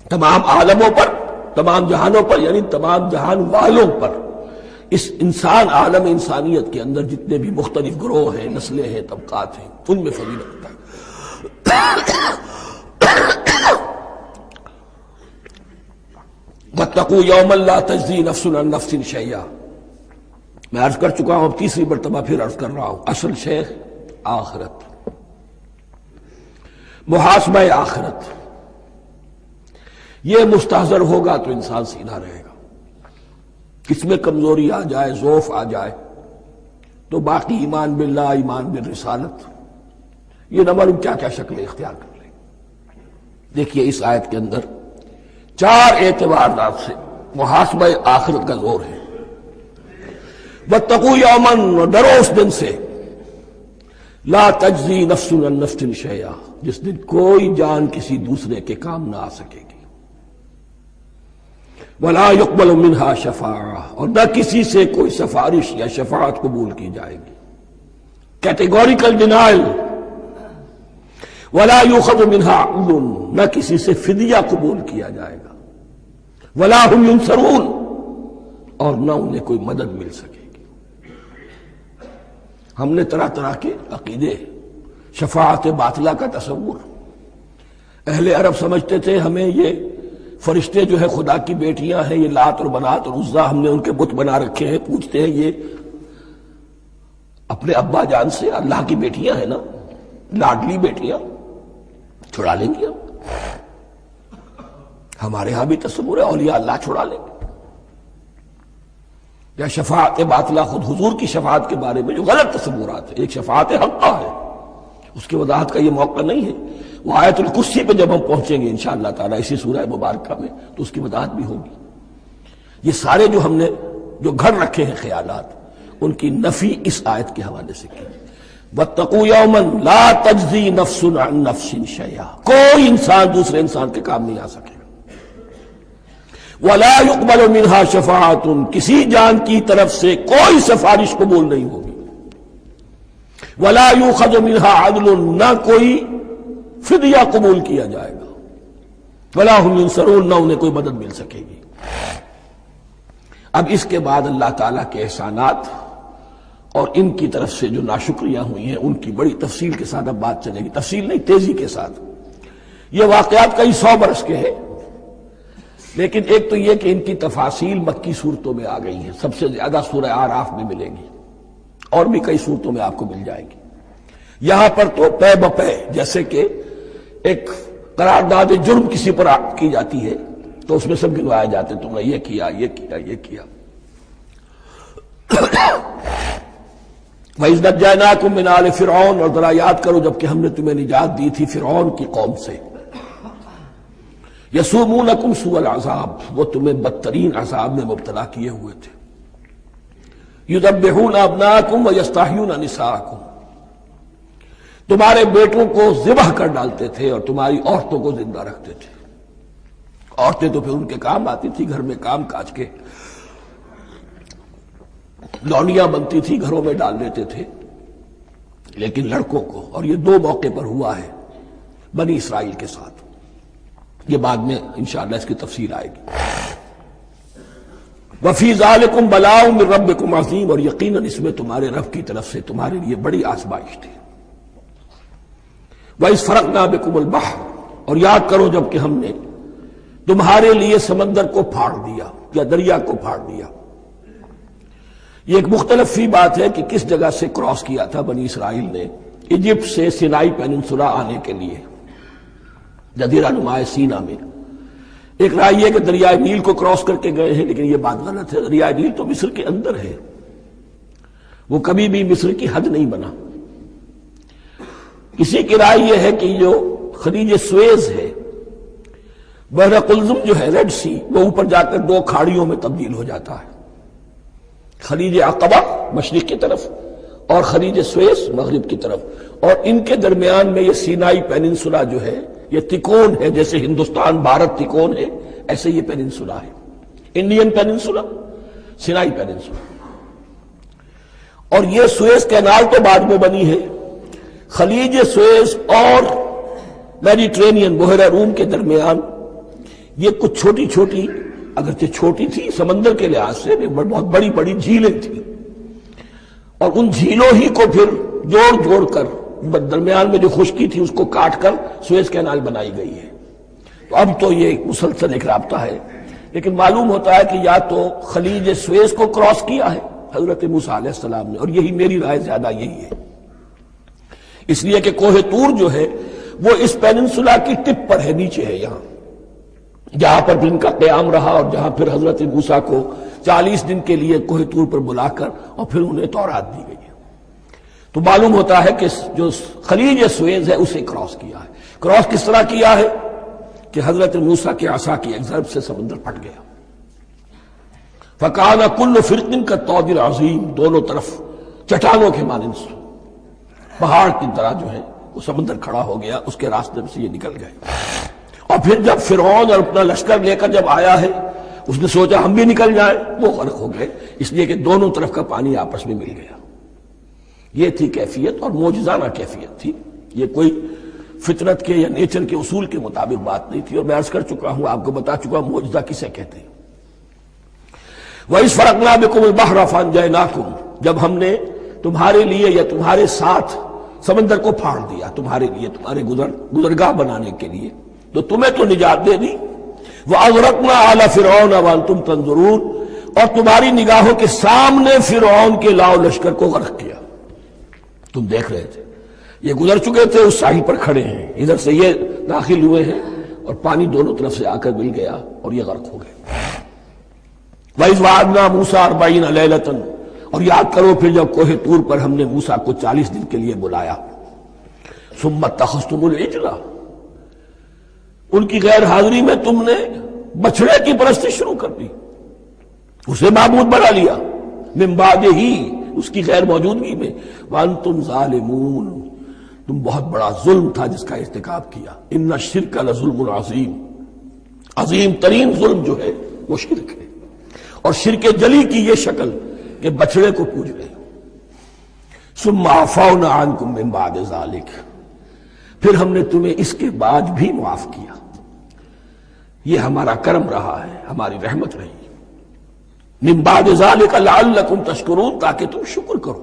تمام عالموں پر، تمام جہانوں پر، یعنی تمام جہان والوں پر، اس انسان عالم انسانیت کے اندر جتنے بھی مختلف گروہ ہیں، نسلیں ہیں، طبقات ہیں، ان میں فضیلت عطا کی۔ واتقوا یوما لا تجزی نفس عن نفس شیئا، میں عرض کر چکا ہوں، اب تیسری مرتبہ پھر عرض کر رہا ہوں، اصل شیخ آخرت، محاسبہ آخرت، یہ مستحضر ہوگا تو انسان سیدھا رہے گا۔ کس میں کمزوری آ جائے، ضعف آ جائے، تو باقی ایمان باللہ، ایمان بالرسالت، یہ نہ معلوم کیا کیا شکلیں اختیار کر لیں۔ دیکھیے اس آیت کے اندر 4 اعتبارات سے محاسبہ آخرت کا زور ہے۔ واتقوا یوما، ڈرو اس دن سے، لا تجزی نفس عن نفس شیئا، جس دن کوئی جان کسی دوسرے کے کام نہ آ سکے گی۔ ولا يقبل منها شفاعہ، اور نہ کسی سے کوئی سفارش یا شفاعت قبول کی جائے گی، کیٹیگوریکل ڈینائل۔ ولا يؤخذ منها عدل، نہ کسی سے فدیہ قبول کیا جائے گا۔ ولا هم ينصرون، اور نہ انہیں کوئی مدد مل سکے گی۔ ہم نے طرح طرح کے عقیدے، شفاعت باطلہ کا تصور، اہل عرب سمجھتے تھے ہمیں یہ فرشتے جو ہے خدا کی بیٹیاں ہیں، یہ لات اور منات اور عزا، ہم نے ان کے بت بنا رکھے ہیں، پوچھتے ہیں یہ اپنے ابا جان سے اللہ کی بیٹیاں ہیں نا، لاڈلی بیٹیاں، چھڑا لیں گے ہمارے ہاں بھی تصور ہے اولیاء اللہ چھڑا لیں گے۔ یا شفاعت باطلہ، خود حضور کی شفاعت کے بارے میں جو غلط تصورات ہیں، ایک شفاعت حقہ ہے، اس کی وضاحت کا یہ موقع نہیں ہے، وہ آیت الکرسی پہ جب ہم پہنچیں گے انشاءاللہ تعالیٰ اسی سورہ مبارکہ میں تو اس کی وضاحت بھی ہوگی۔ یہ سارے جو ہم نے جو گھڑ رکھے ہیں خیالات، ان کی نفی اس آیت کے حوالے سے کی۔ واتقوا یوما لا تجزی نفس عن نفس شیئا، کوئی انسان دوسرے انسان کے کام نہیں آ سکے گا۔ ولا يقبل منها شفاعت، کسی جان کی طرف سے کوئی سفارش قبول نہیں ہوگی۔ ولا يؤخذ منها عدل، نہ کوئی فدیہ قبول کیا جائے گا۔ ولا هم ينصرون، نہ انہیں کوئی مدد مل سکے گی۔ اب اس کے بعد اللہ تعالیٰ کے احسانات اور ان کی طرف سے جو ناشکریاں ہوئی ہیں ان کی بڑی تفصیل کے ساتھ اب بات چلے گی، تفصیل نہیں، تیزی کے ساتھ۔ یہ واقعات کئی 100 برس کے ہیں، لیکن ایک تو یہ کہ ان کی تفاصیل مکی صورتوں میں آ گئی ہیں، سب سے زیادہ سورہ اعراف میں ملے گی، اور بھی کئی صورتوں میں آپ کو مل جائے گی۔ یہاں پر تو پے بپے، جیسے کہ ایک قرارداد جرم کسی پر کی جاتی ہے تو اس میں سب گنوائے جاتے، تم نے یہ کیا، یہ کیا، یہ کیا۔ وَإِذْ نَجَّيْنَاكُم مِّنْ آلِ فِرْعَوْنَ، اور ذرا یاد کرو جب کہ ہم نے تمہیں نجات دی تھی فرعون کی قوم سے۔ یسومونکم سوء العذاب، وہ تمہیں بدترین عذاب میں مبتلا کیے ہوئے تھے. یذبحون ابناءکم ویستحیون نساءکم، تمہارے بیٹوں کو ذبح کر ڈالتے تھے اور تمہاری عورتوں کو زندہ رکھتے تھے. عورتیں تو پھر ان کے کام آتی تھی، گھر میں کام کاج کے لونیاں بنتی تھی، گھروں میں ڈال دیتے تھے. لیکن لڑکوں کو، اور یہ دو موقع پر ہوا ہے بنی اسرائیل کے ساتھ، یہ بعد میں انشاءاللہ اس کی تفصیل آئے گی. وفی ذالکم بلاء من ربکم عظیم، اور یقیناً اس میں تمہارے رب کی طرف سے تمہارے لیے بڑی آزمائش تھی. وَإِذْ فَرَقْنَا بِكُمُ الْبَحْرَ، اور یاد کرو جب کہ ہم نے تمہارے لیے سمندر کو پھاڑ دیا یا دریا کو پھاڑ دیا. یہ ایک مختلف فی بات ہے کہ کس جگہ سے کراس کیا تھا بنی اسرائیل نے ایجپٹ سے سینائی پیننسولا آنے کے لیے جزیرہ نما سینا میں. ایک رائے یہ کہ دریائے نیل کو کراس کر کے گئے ہیں، لیکن یہ بات غلط ہے. دریائے نیل تو مصر کے اندر ہے، وہ کبھی بھی مصر کی حد نہیں بنا. کسی کی رائے یہ ہے کہ جو خلیج سویز ہے، بحر قلزم جو ہے ریڈ سی، وہ اوپر جا کر دو کھاڑیوں میں تبدیل ہو جاتا ہے. خلیج عقبہ مشرق کی طرف اور خلیج سویز مغرب کی طرف، اور ان کے درمیان میں یہ سینائی پیننسولا جو ہے یہ تکون ہے. جیسے ہندوستان بھارت تکون ہے، ایسے یہ پیننسولا ہے، انڈین پیننسولا، سینائی پیننسولا. اور یہ سویز کینال تو بعد میں بنی ہے. خلیج سویز اور میڈیٹرینین بحیرہ روم کے درمیان یہ کچھ چھوٹی چھوٹی، اگرچہ چھوٹی تھی سمندر کے لحاظ سے، بہت بڑی بڑی جھیلیں تھیں، اور ان جھیلوں ہی کو پھر جوڑ جوڑ کر درمیان میں جو خشکی تھی اس کو کاٹ کر سویز کینال بنائی گئی ہے. تو اب تو یہ مسلسل ایک رابطہ ہے، لیکن معلوم ہوتا ہے کہ یا تو خلیج سویز کو کراس کیا ہے حضرت موسیٰ علیہ السلام نے، اور یہی میری رائے زیادہ یہی ہے، اس لیے کہ کوہ طور جو ہے وہ اس پیننسولا کی ٹپ پر ہے، نیچے ہے یہاں، جہاں پر بھی ان کا قیام رہا اور جہاں پھر حضرت موسیٰ کو 40 دن کے لیے کوہ طور پر بلا کر اور پھر انہیں تورات دی گئی ہے. تو معلوم ہوتا ہے کہ جو خلیج سویز ہے اسے کراس کیا ہے. کراس کس طرح کیا ہے کہ حضرت موسیٰ کے عصا کی ایک ضرب سے سمندر پھٹ گیا. فَكَانَ كُلُّ فِرْقٍ كَالطَّوْدِ الْعَظِيمِ، دونوں طرف چٹانوں کے مانند پہاڑ کی طرح جو ہے وہ سمندر کھڑا ہو گیا، اس کے راستے سے یہ نکل گئے. اور پھر جب فرعون اور اپنا لشکر لے کر جب آیا ہے، اس نے سوچا ہم بھی نکل جائیں، وہ غرق ہو گئے، اس لیے کہ دونوں طرف کا پانی آپس میں مل گیا. یہ تھی کیفیت، اور معجزانہ کیفیت تھی. یہ کوئی فطرت کے یا نیچر کے اصول کے مطابق بات نہیں تھی، اور میں عرض کر چکا ہوں، آپ کو بتا چکا ہوں معجزہ کسے کہتے ہیں. وَإِذْ فَرَقْنَا بِكُمُ الْبَحْرَ فَأَنْجَيْنَاكُمْ، جب ہم نے تمہارے لیے یا تمہارے ساتھ سمندر کو پھاڑ دیا، تمہارے لیے، تمہارے گزرگاہ بنانے کے لیے، تو تمہیں تو نجات دے دی. وَأَغْرَقْنَا آلَ فِرْعَوْنَ وَأَنْتُمْ تَنظُرُونَ، اور تمہاری نگاہوں کے سامنے فرعون کے لاؤ لشکر کو غرق کیا، تم دیکھ رہے تھے. یہ گزر چکے تھے، اس ساحل پر کھڑے ہیں، ادھر سے یہ داخل ہوئے ہیں اور پانی دونوں طرف سے آ کر مل گیا اور یہ غرق ہو گئے. وَإِذْ وَعَدْنَا مُوسَىٰ 40 لَيْلَةً، اور یاد کرو پھر جب کوہ طور پر ہم نے موسیٰ کو 40 دن کے لیے بلایا. ثُمَّ اتَّخَذْتُمُ الْعِجْلَ، ان کی غیر حاضری میں تم نے بچڑے کی پرستی شروع کر دی، اسے معبود بنا لیا. من بعدہ، اس کی غیر موجودگی میں. وَأَنْتُمْ ظَالِمُونَ، تم بہت بڑا ظلم تھا جس کا ارتکاب کیا. إِنَّ الشِّرْكَ لَظُلْمٌ عَظِيمٌ، عظیم ترین ظلم جو ہے وہ شرک ہے. اور شرک جلی کی یہ شکل کہ بچڑے کو پوج رہے. ثُمَّ عَفَوْنَا عَنْكُمْ مِنْ بَعْدِ ذَلِكَ، پھر ہم نے تمہیں اس کے بعد بھی معاف کیا. یہ ہمارا کرم رہا ہے، ہماری رحمت رہی. من بعد ذلك لعلكم تشکرون، تاکہ تم شکر کرو.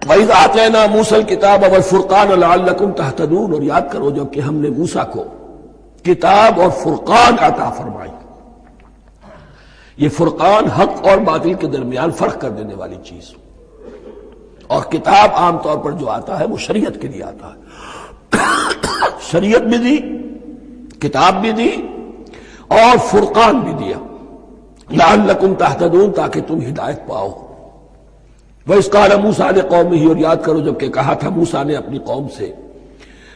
وَإِذْ آتَيْنَا مُوسَى الْكِتَابَ وَالْفُرْقَانَ لَعَلَّكُمْ تَهْتَدُونَ، اور یاد کرو جب کہ ہم نے موسیٰ کو کتاب اور فرقان عطا فرمائی. یہ فرقان حق اور باطل کے درمیان فرق کر دینے والی چیز، اور کتاب عام طور پر جو آتا ہے وہ شریعت کے لیے آتا ہے. شریعت بھی دی، کتاب بھی دی، اور فرقان بھی دیا. لعلکم تہتدون، تاکہ تم ہدایت پاؤ. وَإِذْ قَالَ مُوسَىٰ لِقَوْمِهِ، اور یاد کرو جب کہ کہا تھا موسیٰ نے اپنی قوم سے،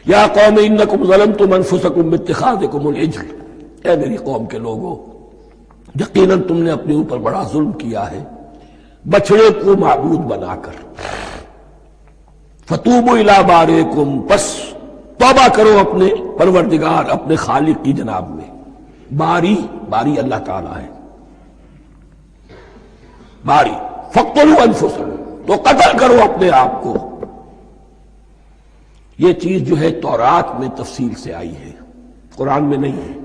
یا قوم انکم ظلمتم انفسکم باتخاذکم العجل، اے میری قوم کے لوگوں، یقیناً تم نے اپنے اوپر بڑا ظلم کیا ہے بچڑے کو معبود بنا کر۔ فتوبوا الی بارئکم، پس توبہ کرو اپنے پروردگار، اپنے خالق کی جناب میں۔ باری اللہ تعالیٰ ہے، باری۔ فاقتلوا انفسکم، تو قتل کرو اپنے آپ کو۔ یہ چیز جو ہے تورات میں تفصیل سے آئی ہے، قرآن میں نہیں ہے۔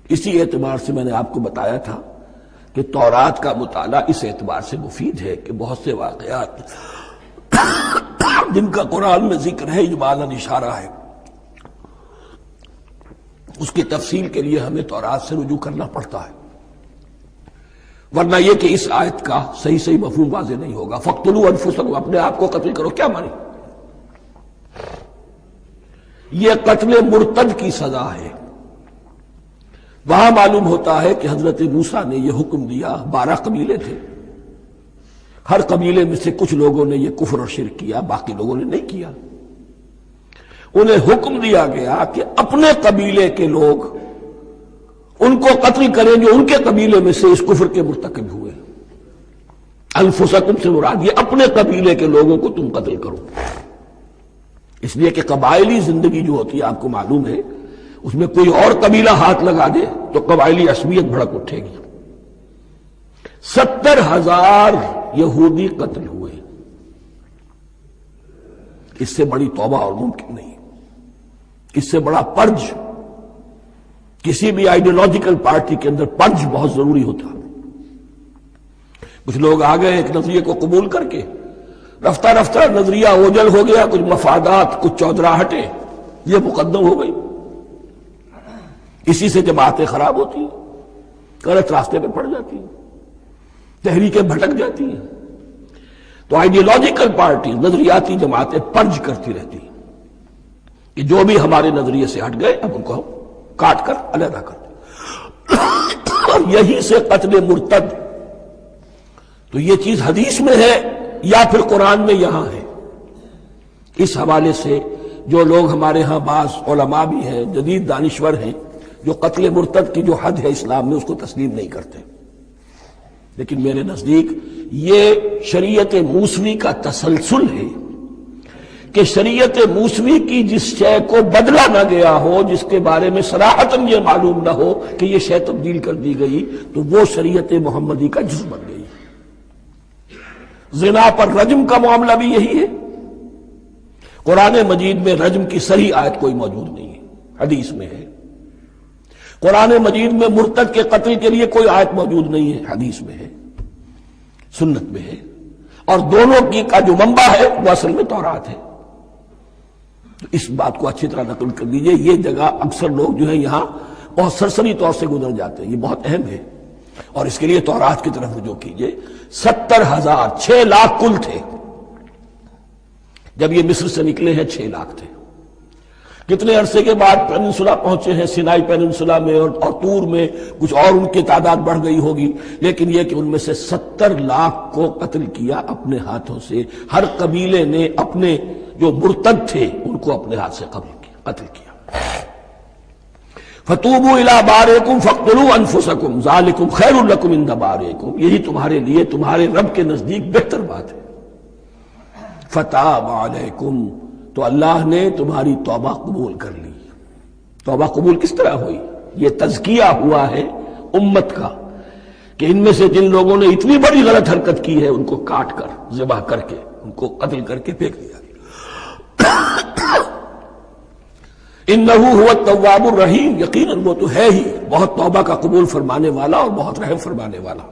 اسی اعتبار سے میں نے آپ کو بتایا تھا کہ تورات کا مطالعہ اس اعتبار سے مفید ہے کہ بہت سے واقعات جن کا قرآن میں ذکر ہے، اجمالاً اشارہ ہے، اس کی تفصیل کے لیے ہمیں تورات سے رجوع کرنا پڑتا ہے، ورنہ یہ کہ اس آیت کا صحیح مفہوم واضح نہیں ہوگا۔ فاقتلوا انفسکم، اپنے آپ کو قتل کرو، کیا معنی؟ یہ قتل مرتد کی سزا ہے۔ وہاں معلوم ہوتا ہے کہ حضرت موسیٰ نے یہ حکم دیا، 12 قبیلے تھے، ہر قبیلے میں سے کچھ لوگوں نے یہ کفر اور شرک کیا، باقی لوگوں نے نہیں کیا۔ انہیں حکم دیا گیا کہ اپنے قبیلے کے لوگ ان کو قتل کریں جو ان کے قبیلے میں سے اس کفر کے مرتکب ہوئے۔ انفسکم سے مراد یہ اپنے قبیلے کے لوگوں کو تم قتل کرو، اس لیے کہ قبائلی زندگی جو ہوتی ہے آپ کو معلوم ہے، اس میں کوئی اور قبیلہ ہاتھ لگا دے تو قبائلی عصبیت بھڑک اٹھے گی۔ 70,000 یہودی قتل ہوئے، اس سے بڑی توبہ اور ممکن نہیں، اس سے بڑا پرج، کسی بھی آئیڈیولوجیکل پارٹی کے اندر پرج بہت ضروری ہوتا۔ کچھ لوگ آ گئے ایک نظریے کو قبول کر کے، رفتہ رفتہ نظریہ اوجل ہو گیا، کچھ مفادات، کچھ چودراہٹیں یہ مقدم ہو گئی، اسی سے جماعتیں خراب ہوتی ہیں، غلط راستے پہ پڑ جاتی ہیں، تحریکیں بھٹک جاتی ہیں۔ تو آئیڈیولوجیکل پارٹی، نظریاتی جماعتیں پرج کرتی رہتی ہیں کہ جو بھی ہمارے نظریے سے ہٹ گئے اب ان کو ہم کاٹ کر علیحدہ کر دیں، اور یہی سے قتل مرتد۔ تو یہ چیز حدیث میں ہے یا پھر قرآن میں یہاں ہے۔ اس حوالے سے جو لوگ ہمارے ہاں بعض علماء بھی ہیں، جدید دانشور ہیں، جو قتل مرتد کی جو حد ہے اسلام میں اس کو تسلیم نہیں کرتے، لیکن میرے نزدیک یہ شریعت موسوی کا تسلسل ہے کہ شریعت موسوی کی جس شے کو بدلا نہ گیا ہو، جس کے بارے میں صراحتاً یہ معلوم نہ ہو کہ یہ شے تبدیل کر دی گئی، تو وہ شریعت محمدی کا جزو بن گئی۔ زنا پر رجم کا معاملہ بھی یہی ہے۔ قرآن مجید میں رجم کی صحیح آیت کوئی موجود نہیں ہے، حدیث میں ہے۔ قرآن مجید میں مرتد کے قتل کے لیے کوئی آیت موجود نہیں ہے، حدیث میں ہے، سنت میں ہے، اور دونوں کی کا جو منبع ہے وہ اصل میں تورات ہے۔ تو اس بات کو اچھی طرح نقل کر دیجئے۔ یہ جگہ اکثر لوگ جو ہیں یہاں بہت سرسری طور سے گزر جاتے ہیں، یہ بہت اہم ہے، اور اس کے لیے تورات کی طرف رجوع کیجئے۔ 70,000، 6 لاکھ کل تھے جب یہ مصر سے نکلے ہیں، 6 لاکھ تھے۔ کتنے عرصے کے بعد پیننسولا پہنچے ہیں، سینائی پیننسولا میں اور طور میں، کچھ اور ان کی تعداد بڑھ گئی ہوگی، لیکن یہ کہ ان میں سے 70 لاکھ کو قتل کیا اپنے ہاتھوں سے۔ ہر قبیلے نے اپنے جو مرتد تھے ان کو اپنے ہاتھ سے قتل کیا۔ فتوبوا الی بارئکم فاقتلوا انفسکم ذالکم خیر لکم عند بارئکم، یہی تمہارے لیے تمہارے رب کے نزدیک بہتر بات ہے۔ فتاب علیکم، تو اللہ نے تمہاری توبہ قبول کر لی۔ توبہ قبول کس طرح ہوئی؟ یہ تزکیہ ہوا ہے امت کا کہ ان میں سے جن لوگوں نے اتنی بڑی غلط حرکت کی ہے ان کو کاٹ کر، ذبح کر کے، ان کو قتل کر کے پھینک دیا۔ انہ هو التواب الرحیم، یقیناً وہ تو ہے ہی بہت توبہ کا قبول فرمانے والا اور بہت رحم فرمانے والا۔